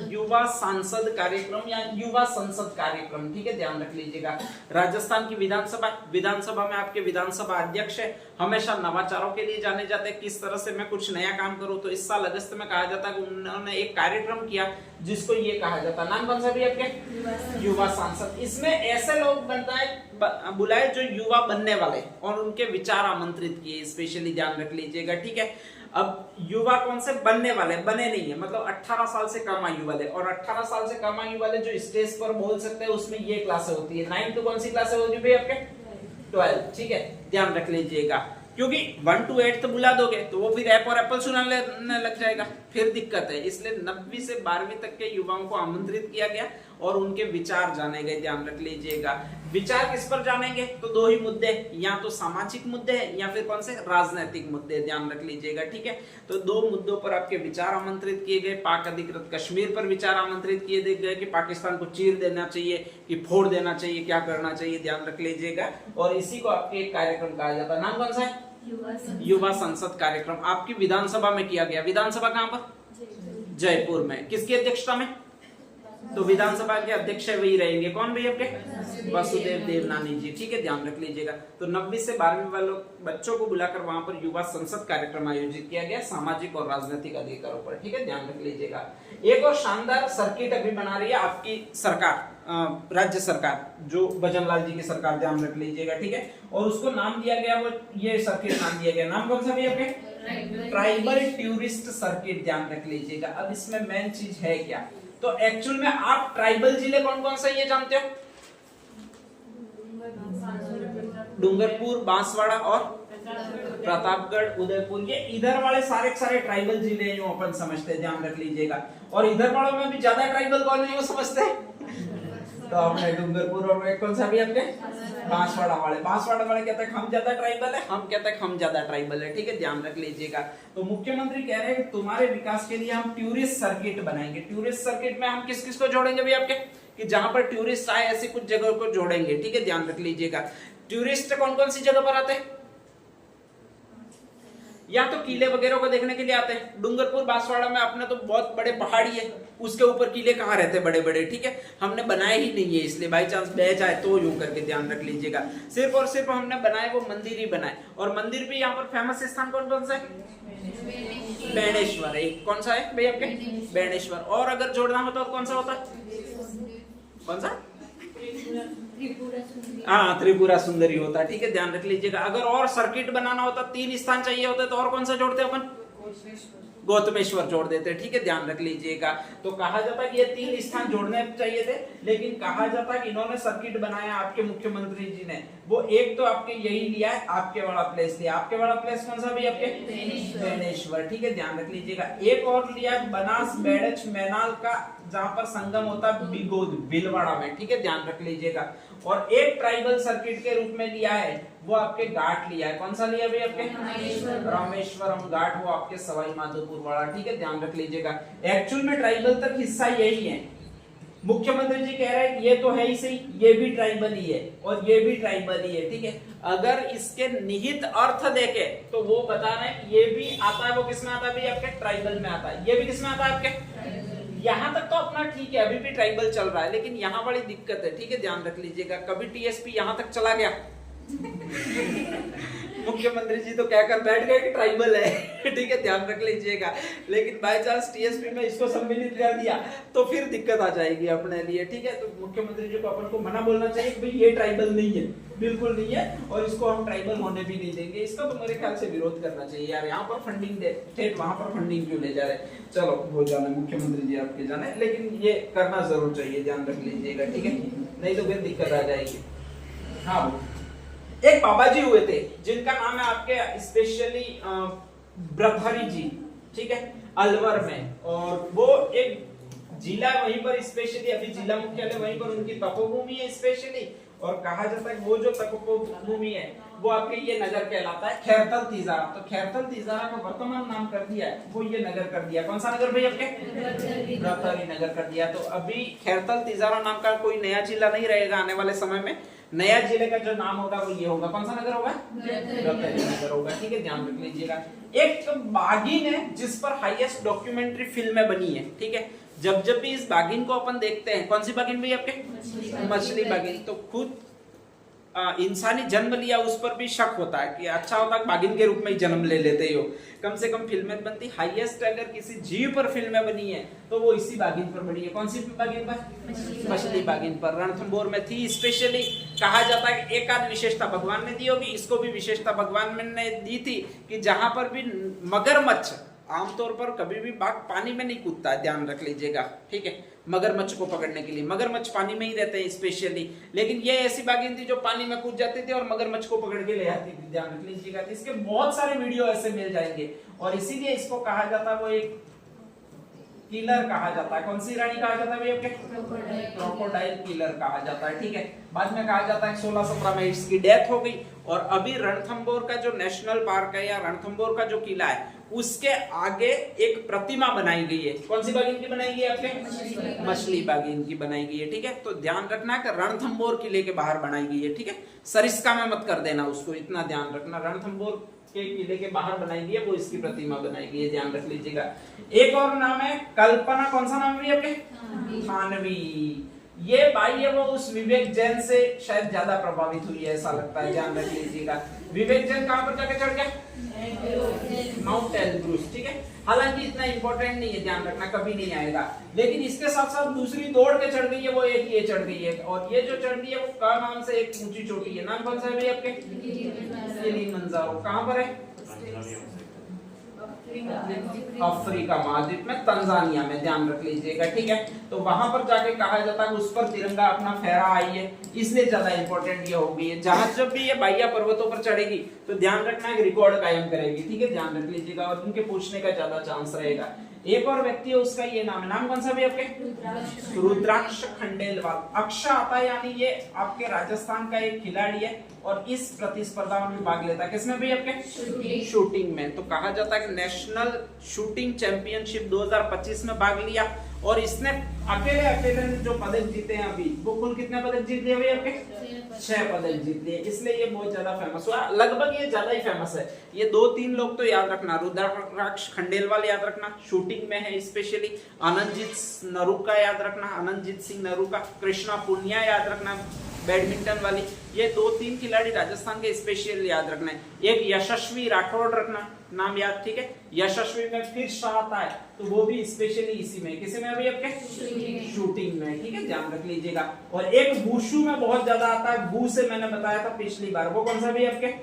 युवा सांसद कार्यक्रम या युवा संसद कार्यक्रम, ठीक है, ध्यान रख लीजिएगा। राजस्थान की विधानसभा में आपके विधानसभा अध्यक्ष है, हमेशा नवाचारों के लिए जाने जाते हैं, किस तरह से मैं कुछ नया काम करूं। तो इस साल अगस्त में कहा जाता है कि उन्होंने एक कार्यक्रम किया जिसको ये कहा जाता है। नाम कौन सा भी आपके? युवा सांसद। इसमें ऐसे लोग बनता है बुलाए जो युवा बनने वाले और उनके विचार आमंत्रित किए, स्पेशली ध्यान रख लीजिएगा, ठीक है। अब युवा कौन से बनने वाले? बने नहीं है, मतलब 18 साल से कम आयु वाले। और 18 साल से कम आयु वाले जो स्टेज पर बोल सकते हैं उसमें ये क्लासें होती है। 9 to कौन सी क्लासें होती है आपके? 12, ठीक है, ध्यान रख लीजिएगा। क्योंकि 1 to 8 तो बुला दोगे तो वो फिर ऐप और एप्पल सुनाने लग जाएगा, फिर दिक्कत है। इसलिए 9वीं से 12वीं तक के युवाओं को आमंत्रित किया गया और उनके विचार जाने गए, ध्यान रख लीजिएगा। विचार किस पर जानेंगे? तो 2 ही मुद्दे, या तो सामाजिक मुद्दे या फिर कौन से? राजनीतिक मुद्दे, ध्यान रख लीजिएगा, ठीक है। तो 2 मुद्दों पर आपके विचार आमंत्रित किए गए। पाक अधिकृत कश्मीर पर विचार आमंत्रित किए गए कि पाकिस्तान को चीर देना चाहिए कि फोड़ देना चाहिए, क्या करना चाहिए, ध्यान रख लीजिएगा। और इसी को आपके एक कार्यक्रम कहा जाता है। नाम कौन सा है? युवा संसद कार्यक्रम। आपकी विधानसभा में किया गया। विधानसभा कहां पर? जयपुर में। किसकी अध्यक्षता में? तो विधानसभा के अध्यक्ष वही रहेंगे। कौन भैया आपके? वसुदेव देवनानी जी, ठीक है, ध्यान रख लीजिएगा। तो 9वीं से 12वीं वालों बच्चों को बुलाकर वहां पर युवा संसद कार्यक्रम आयोजित किया गया सामाजिक और राजनीतिक अधिकारों पर, ठीक है, ध्यान रख लीजिएगा। एक और शानदार सर्किट अभी बना रही है आपकी सरकार, राज्य सरकार, जो भजनलाल जी की सरकार, ध्यान रख लीजिएगा, ठीक है। और उसको नाम दिया गया, वो ये सर्किट नाम दिया गया। नाम कौन सा भी आपके? ट्राइबल टूरिस्ट सर्किट, ध्यान रख लीजिएगा। अब इसमें मेन चीज है क्या, तो एक्चुअल में आप ट्राइबल जिले कौन कौन से ये जानते हो? डूंगरपुर, बांसवाड़ा और प्रतापगढ़, उदयपुर, ये इधर वाले सारे ट्राइबल जिले हैं जो अपन समझते हैं, ध्यान रख लीजिएगा। और इधर वालों में भी ज्यादा ट्राइबल कौन है वो समझते हैं, तो अपने डूंगरपुर और एक कौन सा भी आपके बांसवाड़ा वाले कहते हैं हम ज्यादा ट्राइबल है, हम कहते हैं हम ज्यादा ट्राइबल है, ठीक है, ध्यान रख लीजिएगा। तो मुख्यमंत्री कह रहे हैं कि तुम्हारे विकास के लिए हम टूरिस्ट सर्किट बनाएंगे। टूरिस्ट सर्किट में हम किस किस को जोड़ेंगे भी आपके, कि जहां पर टूरिस्ट आए ऐसी कुछ जगह को जोड़ेंगे, ठीक है, ध्यान रख लीजिएगा। टूरिस्ट कौन कौन सी जगह पर आते हैं, या तो किले वगैरह को देखने के लिए आते हैं। डूंगरपुर बांसवाड़ा में अपने तो बहुत बड़े पहाड़ी है, उसके ऊपर किले कहाँ रहते हैं बड़े बड़े, ठीक है, हमने बनाए ही नहीं है, इसलिए बाई चांस बह जाए तो यूं करके ध्यान रख लीजिएगा। सिर्फ और सिर्फ हमने बनाए वो मंदिर ही बनाए, और मंदिर भी यहाँ पर फेमस स्थान कौन कौन सा है, बेणेश्वर, एक कौन सा है भाई आपके, बेणेश्वर। और अगर जोड़ना होता तो कौन सा होता है, कौन सा, हाँ त्रिपुरा सुंदरी होता, ठीक है, ध्यान रख लीजिएगा। अगर और सर्किट बनाना होता, 3 स्थान चाहिए होते, तो और कौन सा जोड़ते अपन, गौतमेश्वर जोड़ देते, ठीक है, ध्यान रख लीजिएगा। तो कहा जाता है कि ये 3 स्थान जोड़ने चाहिए थे, लेकिन कहा जाता है कि इन्होंने सर्किट बनाया आपके मुख्यमंत्री जी ने, वो एक तो आपके यही लिया है, आपके वाला प्लेस लिया। आपके वाला प्लेस कौन सा भी आपके, बेणेश्वर, ठीक है, ध्यान रख लीजिएगा। एक और लिया बनास बेड़च मैनाल का, जहां पर संगम होता है बिगोद भीलवाड़ा में, ठीक है, ध्यान रख लीजिएगा। और एक ट्राइबल सर्किट के रूप में लिया है वो आपके घाट लिया है, कौन सा लिया भाई आपके, रामेश्वरम घाट, वो आपके सवाई माधोपुर वाला, ठीक है, ध्यान रख लीजिएगा। एक्चुअल में ट्राइबल तक हिस्सा यही है। मुख्यमंत्री जी कह रहे हैं ये तो है ही सही, ये भी ट्राइबल ही है और ये भी ट्राइबल ही है, ठीक है। अगर इसके निहित अर्थ देखे तो वो बता रहे हैं ये भी आता है, वो किसमें आता है भाई आपके, ट्राइबल में आता है। ये भी किसमें आता है आपके, यहाँ तक तो अपना ठीक है, अभी भी ट्राइबल चल रहा है, लेकिन यहाँ बड़ी दिक्कत है, ठीक है, ध्यान रख लीजिएगा। कभी टीएसपी यहाँ तक चला गया मुख्यमंत्री जी तो कहकर बैठ गए कि ट्राइबल है, ठीक है, ध्यान रख लीजिएगा। लेकिन बाय चांस टीएसपी में इसको सम्मिलित कर दिया तो फिर दिक्कत आ जाएगी अपने लिए, ठीक है। तो मुख्यमंत्री जी को अपन को मना बोलना चाहिए कि भाई ये ट्राइबल नहीं है, बिल्कुल नहीं है, और इसको हम ट्राइबल होने भी नहीं देंगे। इसका तो मेरे ख्याल से विरोध करना चाहिए यार, यहाँ पर फंडिंग दे, ठेठ वहां पर फंडिंग क्यों ले जा रहे। चलो हो जाना मुख्यमंत्री जी आपके जाने, लेकिन ये करना जरूर चाहिए, ध्यान रख लीजिएगा, ठीक है, नहीं तो फिर दिक्कत आ जाएगी। हाँ, एक बाबा जी हुए थे जिनका नाम है आपके स्पेशली ब्रथरी जी, ठीक है, अलवर में, और वो एक जिला वहीं पर स्पेशली, अभी जिला मुख्यालय वहीं पर उनकी तपोभूमि है स्पेशली, और कहा जाता है वो जो तपोभूमि है वो आपके ये नगर कहलाता है खैरतल तिजारा। तो खैरतल तिजारा का वर्तमान नाम कर दिया है वो ये नगर कर दिया, कौन सा नगर भाई आपके, ब्रथरी नगर कर दिया। तो अभी खैरतल तिजारा नाम का कोई नया जिला नहीं रहेगा आने वाले समय में, नया जिले का जो नाम होगा वो ये होगा, कौन सा नगर होगा, ब्रथरी नगर होगा, ठीक है, ध्यान रख लीजिएगा। एक बाघिन है जिस पर हाईएस्ट डॉक्यूमेंट्री फिल्में बनी है, ठीक है। जब जब भी इस बाघिन को अपन देखते हैं, कौन सी बाघिन भाई आपके, मछली बाघिन, तो खुद इंसानी जन्म लिया उस पर भी शक होता है कि अच्छा होता है बाघिन के रूप में ही जन्म ले लेते हो, कम से कम फिल्में बनती। हाईएस्ट अगर किसी जीव पर फिल्में बनी है तो वो इसी बाघिन पर बनी है, कौन सी बाघिन पर, मछली बाघिन पर, रणथंभौर में थी स्पेशली। कहा जाता है कि एक आध विशेषता भगवान ने दी होगी, इसको भी विशेषता भगवान ने दी थी कि जहां पर भी मगरमच्छ, आमतौर पर कभी भी बाघ पानी में नहीं कूदता है, ध्यान रख लीजिएगा, ठीक है, मगरमच्छ को पकड़ने के लिए। मगरमच्छ पानी में ही रहते हैं स्पेशली, लेकिन ये ऐसी बाघिन थी जो पानी में कूद जाती थी और मगरमच्छ को पकड़ के ले आती थी, ध्यान रख लीजिएगा। तो इसके बहुत सारे वीडियो ऐसे मिल जाएंगे, और इसीलिए इसको कहा जाता है वो एक किलर कहा जाता है। कौन सी रानी कहा जाता है, क्रोकोडाइल किलर कहा जाता है, ठीक है। बाद में कहा जाता है 16-17 में इसकी डेथ हो गई, और अभी रणथंभौर का जो नेशनल पार्क है या रणथंभौर का जो किला है उसके आगे एक प्रतिमा बनाई गई है, कौन सी बाघिन की बनाई गई है आपके, मछली बाघिन की बनाई गई है, ठीक है। तो ध्यान रखना कि रणथंभौर किले के बाहर बनाई गई है, ठीक है, सरिस्का में मत कर देना उसको, इतना ध्यान रखना। रणथंभौर के किले के बाहर बनाई गई है, वो इसकी प्रतिमा बनाई गई है, ध्यान रख लीजिएगा। एक और नाम है कल्पना, कौन सा नाम है आपके, मानवी। ये भाई है वो उस विवेक जैन से शायद ज्यादा प्रभावित हुई है ऐसा लगता है, ध्यान रख लीजिएगा। विवेक जैन कहां पर जाके चढ़ गया, माउंट एल्ब्रूस, ठीक है। हालांकि इतना इंपॉर्टेंट नहीं है, ध्यान रखना, कभी नहीं आएगा। लेकिन इसके साथ साथ दूसरी दौड़ के चढ़ गई है, वो एक ये चढ़ गई है, और ये जो चढ़ गई है वो का नाम से एक ऊंची चोटी है, नाम कौन सा है भाई आपके, किलिमंजारो। कहां पर है, अफ्रीका महाद्वीप में तंजानिया में, ध्यान रख लीजिएगा, ठीक है। तो वहां पर जाके कहा जाता है उस पर तिरंगा अपना फहरा आई है, इसलिए ज्यादा इंपॉर्टेंट ये हो गई है। जहां जब भी ये बाह्य पर्वतों पर चढ़ेगी तो ध्यान रखना एक रिकॉर्ड कायम करेगी, ठीक है, ध्यान रख लीजिएगा, और उनके पूछने का ज्यादा चांस रहेगा। एक और व्यक्ति है, उसका ये नाम है, नाम कौन सा भी आपके? रुद्राक्ष खंडेलवाल। अक्ष आता है, यानी ये आपके राजस्थान का एक खिलाड़ी है और इस प्रतिस्पर्धा में भाग लेता है। किसमें भी आपके? शूटिंग में। तो कहा जाता है कि नेशनल शूटिंग चैंपियनशिप 2025 में भाग लिया और इसने अकेले ने जो पदक जीते हैं अभी, वो कुल कितने पदक जीत लिए आपके? 6 पदक जीत लिए, इसलिए ये बहुत ज्यादा फेमस हुआ। लगभग ये ज्यादा ही फेमस है। ये 2-3 लोग तो याद रखना, रुद्राक्ष खंडेलवाल याद रखना, शूटिंग में है स्पेशली। आनंदजीत नरूका याद रखना, आनंदजीत सिंह नरूका। कृष्णा पुनिया याद रखना, बैडमिंटन वाली। ये 2-3 खिलाड़ी राजस्थान के स्पेशल याद रखना है। एक यशस्वी राठौड़ रखना, नाम याद, ठीक है। यशस्वी में फिर शाह आता है, तो वो भी स्पेशली इसी में, किसी में अभी आपके? शूटिंग में, ठीक है, ध्यान रख लीजिएगा। और एक वुशु में बहुत ज्यादा आता है, वू से मैंने बताया था पिछली बार, वो कौन सा भी आपके?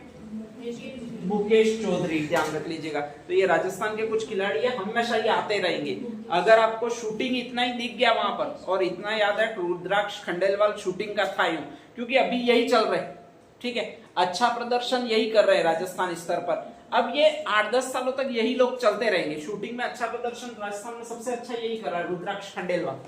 मुकेश चौधरी, ध्यान रख लीजिएगा। तो ये राजस्थान के कुछ खिलाड़ी है, हमेशा ये आते रहेंगे। अगर आपको शूटिंग इतना ही दिख गया वहां पर और इतना याद है रुद्राक्ष खंडेलवाल शूटिंग का था, क्योंकि अभी यही चल रहा है, ठीक है, अच्छा प्रदर्शन यही कर रहे हैं राजस्थान स्तर पर। अब ये 8-10 सालों तक यही लोग चलते रहेंगे। शूटिंग में अच्छा प्रदर्शन राजस्थान में सबसे अच्छा यही कर रहा है रुद्राक्ष खंडेलवाल,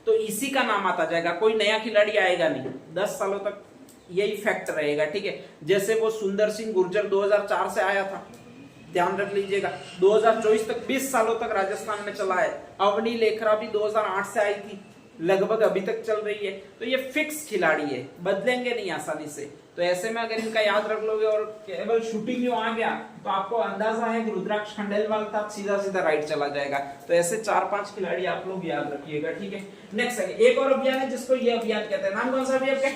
तो इसी का नाम आता जाएगा, कोई नया खिलाड़ी आएगा नहीं। 10 सालों तक यही फैक्ट रहेगा, ठीक है। जैसे वो सुंदर सिंह गुर्जर 2004 से आया था, ध्यान रख लीजिएगा, 2024 तक 20 सालों तक राजस्थान में चला है। अवनी लेखरा भी 2008 से आई थी, लगभग अभी तक चल रही है। तो ये फिक्स खिलाड़ी है, बदलेंगे नहीं आसानी से। तो ऐसे में अगर इनका याद रख लोगे और केवल शूटिंग में आ गया तो आपको अंदाजा है कि रुद्राक्ष खंडेलवाल था, सीधा सीधा राइट चला जाएगा। तो ऐसे 4-5 खिलाड़ी आप लोग याद रखिएगा, ठीक है। नेक्स्ट है एक और अभियान है जिसको ये अभियान कहते हैं, नाम कौन सा भी आपके?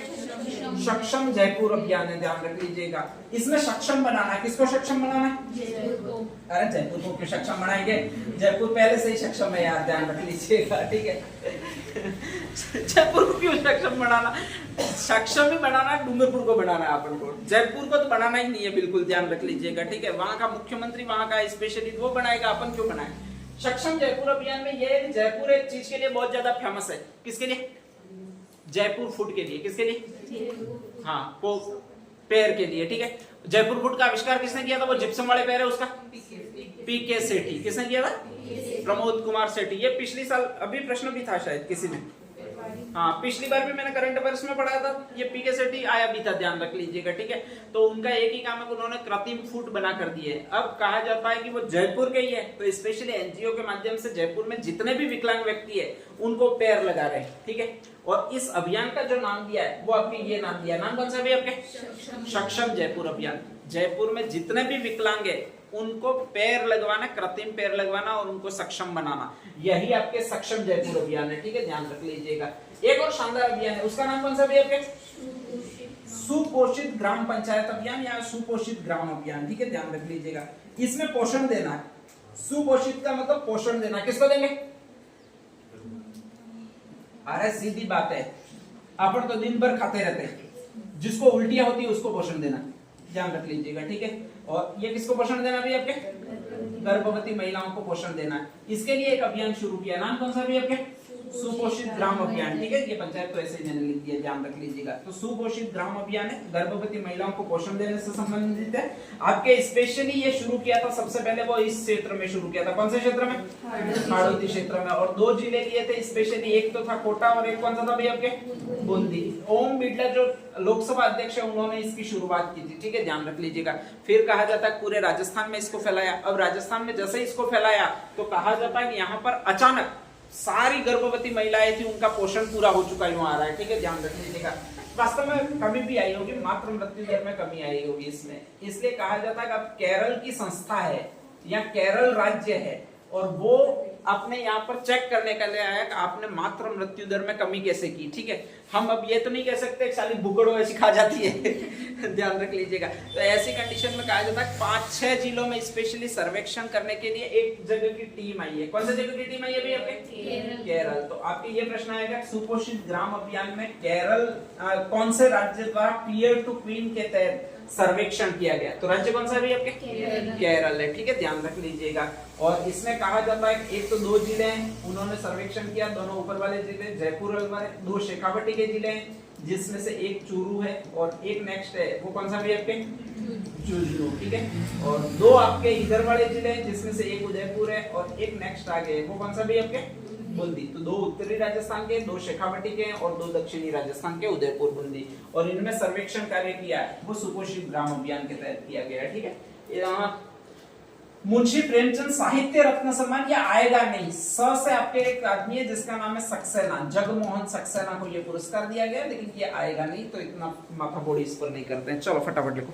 सक्षम जयपुर अभियान है, ध्यान रख लीजिएगा। इसमें सक्षम बनाना है, किसको सक्षम बनाना है? अरे जयपुर को क्यों सक्षम बनाएंगे? जयपुर पहले से ही सक्षम है यार, ध्यान रख लीजिएगा, ठीक है। जयपुर को क्यों सक्षम बनाना? सक्षम ही बनाना है, डूंगरपुर को बनाना है अपन को, जयपुर को तो बनाना ही नहीं है, बिल्कुल ध्यान रख लीजिएगा, ठीक है। वहां का मुख्यमंत्री, वहां का स्पेशली वो बनाएगा, अपन क्यों बनाए? सक्षम जयपुर अभियान में ये जयपुर एक चीज के लिए बहुत ज्यादा फेमस है। किसके लिए? जयपुर फूड के लिए। किसके लिए? हाँ, वो पैर के लिए, ठीक है। जयपुर फूड का आविष्कार किसने किया था? वो जिप्सम वाले पैर है उसका, पीके सेठी। किसने किया था? प्रमोद कुमार सेठी। ये पिछली साल अभी प्रश्न भी था शायद किसी ने, हाँ, पिछली बार भी मैंने करंट अफेयर्स में पढ़ाया था, ये पीके सेठी आया भी था, ध्यान रख लीजिएगा, ठीक है। तो उनका एक ही काम है कि उन्होंने कृत्रिम फूट बना कर दिए। अब कहा जाता है कि वो जयपुर के ही है, तो स्पेशली एनजीओ के माध्यम से जयपुर में जितने भी विकलांग व्यक्ति है उनको पैर लगा रहे हैं, ठीक है। और इस अभियान का जो नाम दिया है वो आपके ये नाम दिया, नाम कौन सा भी आपके? सक्षम जयपुर अभियान। जयपुर में जितने भी विकलांग है उनको पैर लगवाना, कृत्रिम पैर लगवाना और उनको सक्षम बनाना, यही आपके सक्षम जयपुर अभियान है, ठीक है, ध्यान रख लीजिएगा। एक और शानदार अभियान है, उसका नाम कौन सा भी आपके? सुपोषित ग्राम पंचायत अभियान या सुपोषित ग्राम अभियान, ठीक है, ध्यान रख लीजिएगा। इसमें पोषण देना है, सुपोषित का मतलब पोषण देना। किसको देंगे? अरे सीधी बात है, अपन तो दिन भर खाते रहते हैं, जिसको उल्टियां होती है उसको पोषण देना, ध्यान रख लीजिएगा, ठीक है। और ये किसको पोषण देना भी आपके? गर्भवती महिलाओं को पोषण देना है। इसके लिए एक अभियान शुरू किया, नाम कौन सा भी आपके? सुपोषित ग्राम अभियान, ठीक है। ये पंचायत तो ऐसे ही मैंने लिख दिया, ध्यान रख लीजिएगा। तो सुपोषित ग्राम अभियान है, गर्भवती महिलाओं को पोषण देने से संबंधित है। आपके स्पेशली ये शुरू किया था सबसे पहले वो इस क्षेत्र में शुरू किया था, कौन से क्षेत्र में? हाड़ौती क्षेत्र में। और 2 जिले लिए थे स्पेशली, एक तो था कोटा और एक कौन सा था भाई आपके? बूंदी। ओम बिड़ला जो लोकसभा अध्यक्ष है उन्होंने इसकी शुरुआत की थी, ठीक है, ध्यान रख लीजिएगा। फिर कहा जाता है पूरे राजस्थान में इसको फैलाया। अब राजस्थान में जैसे इसको फैलाया तो कहा जाता है कि यहाँ पर अचानक सारी गर्भवती महिलाएं थी उनका पोषण पूरा हो चुका आ रहा है, ठीक है, ध्यान रख लीजिएगा। वास्तव में कमी भी आई होगी, मातृ मृत्यु दर में कमी आई होगी इसमें, इसलिए कहा जाता है कि अब केरल की संस्था है या केरल राज्य है और वो आपने यहाँ पर चेक करने के लिए आया कि आपने मातृ मृत्यु दर में कमी कैसे की। ठीक है, हम अब ये तो नहीं कह सकते साली बुकड़ो ऐसी खा जाती है ध्यान रख लीजिएगा। तो ऐसी कंडीशन में कहा जाता है 5-6 जिलों में स्पेशली सर्वेक्षण करने के लिए एक जगह की टीम आई है। कौन सी जगह की टीम आई है अभी आपके? केरल। तो आपके ये प्रश्न आएगा सुपोषित ग्राम अभियान में केरल कौन से राज्य द्वारा पीयर टू क्वीन के तहत सर्वेक्षण किया गया? तो राज्य कौन सा है आपके? केरल है। ठीक है, ध्यान रख लीजिएगा। और इसमें कहा जाता है एक तो 2 जिले हैं उन्होंने सर्वेक्षण किया, दोनों ऊपर वाले जिले जयपुर अलवर है, 2 शेखावटी के जिले हैं जिसमें से एक चूरू है और एक नेक्स्ट है वो कौन सा भी आपके? झुंझुनू। ठीक है, और 2 आपके इधर वाले जिले हैं जिसमें से एक उदयपुर है और एक नेक्स्ट आगे वो कौन सा भी आपके? बूंदी। तो 2 उत्तरी राजस्थान के, 2 शेखावटी के और 2 दक्षिणी राजस्थान के उदयपुर बूंदी। और इनमें सर्वेक्षण कार्य किया है वो सुपोषित ग्राम अभियान के तहत किया गया है। ठीक है, मुंशी प्रेमचंद साहित्य रत्न सम्मान ये आएगा नहीं। से आपके एक आदमी है जिसका नाम है सक्सेना, जगमोहन सक्सेना को ये पुरस्कार दिया गया, लेकिन ये आएगा नहीं, तो इतना माथा बोड़ी इस पर नहीं करते हैं। चलो फटाफट लिखो।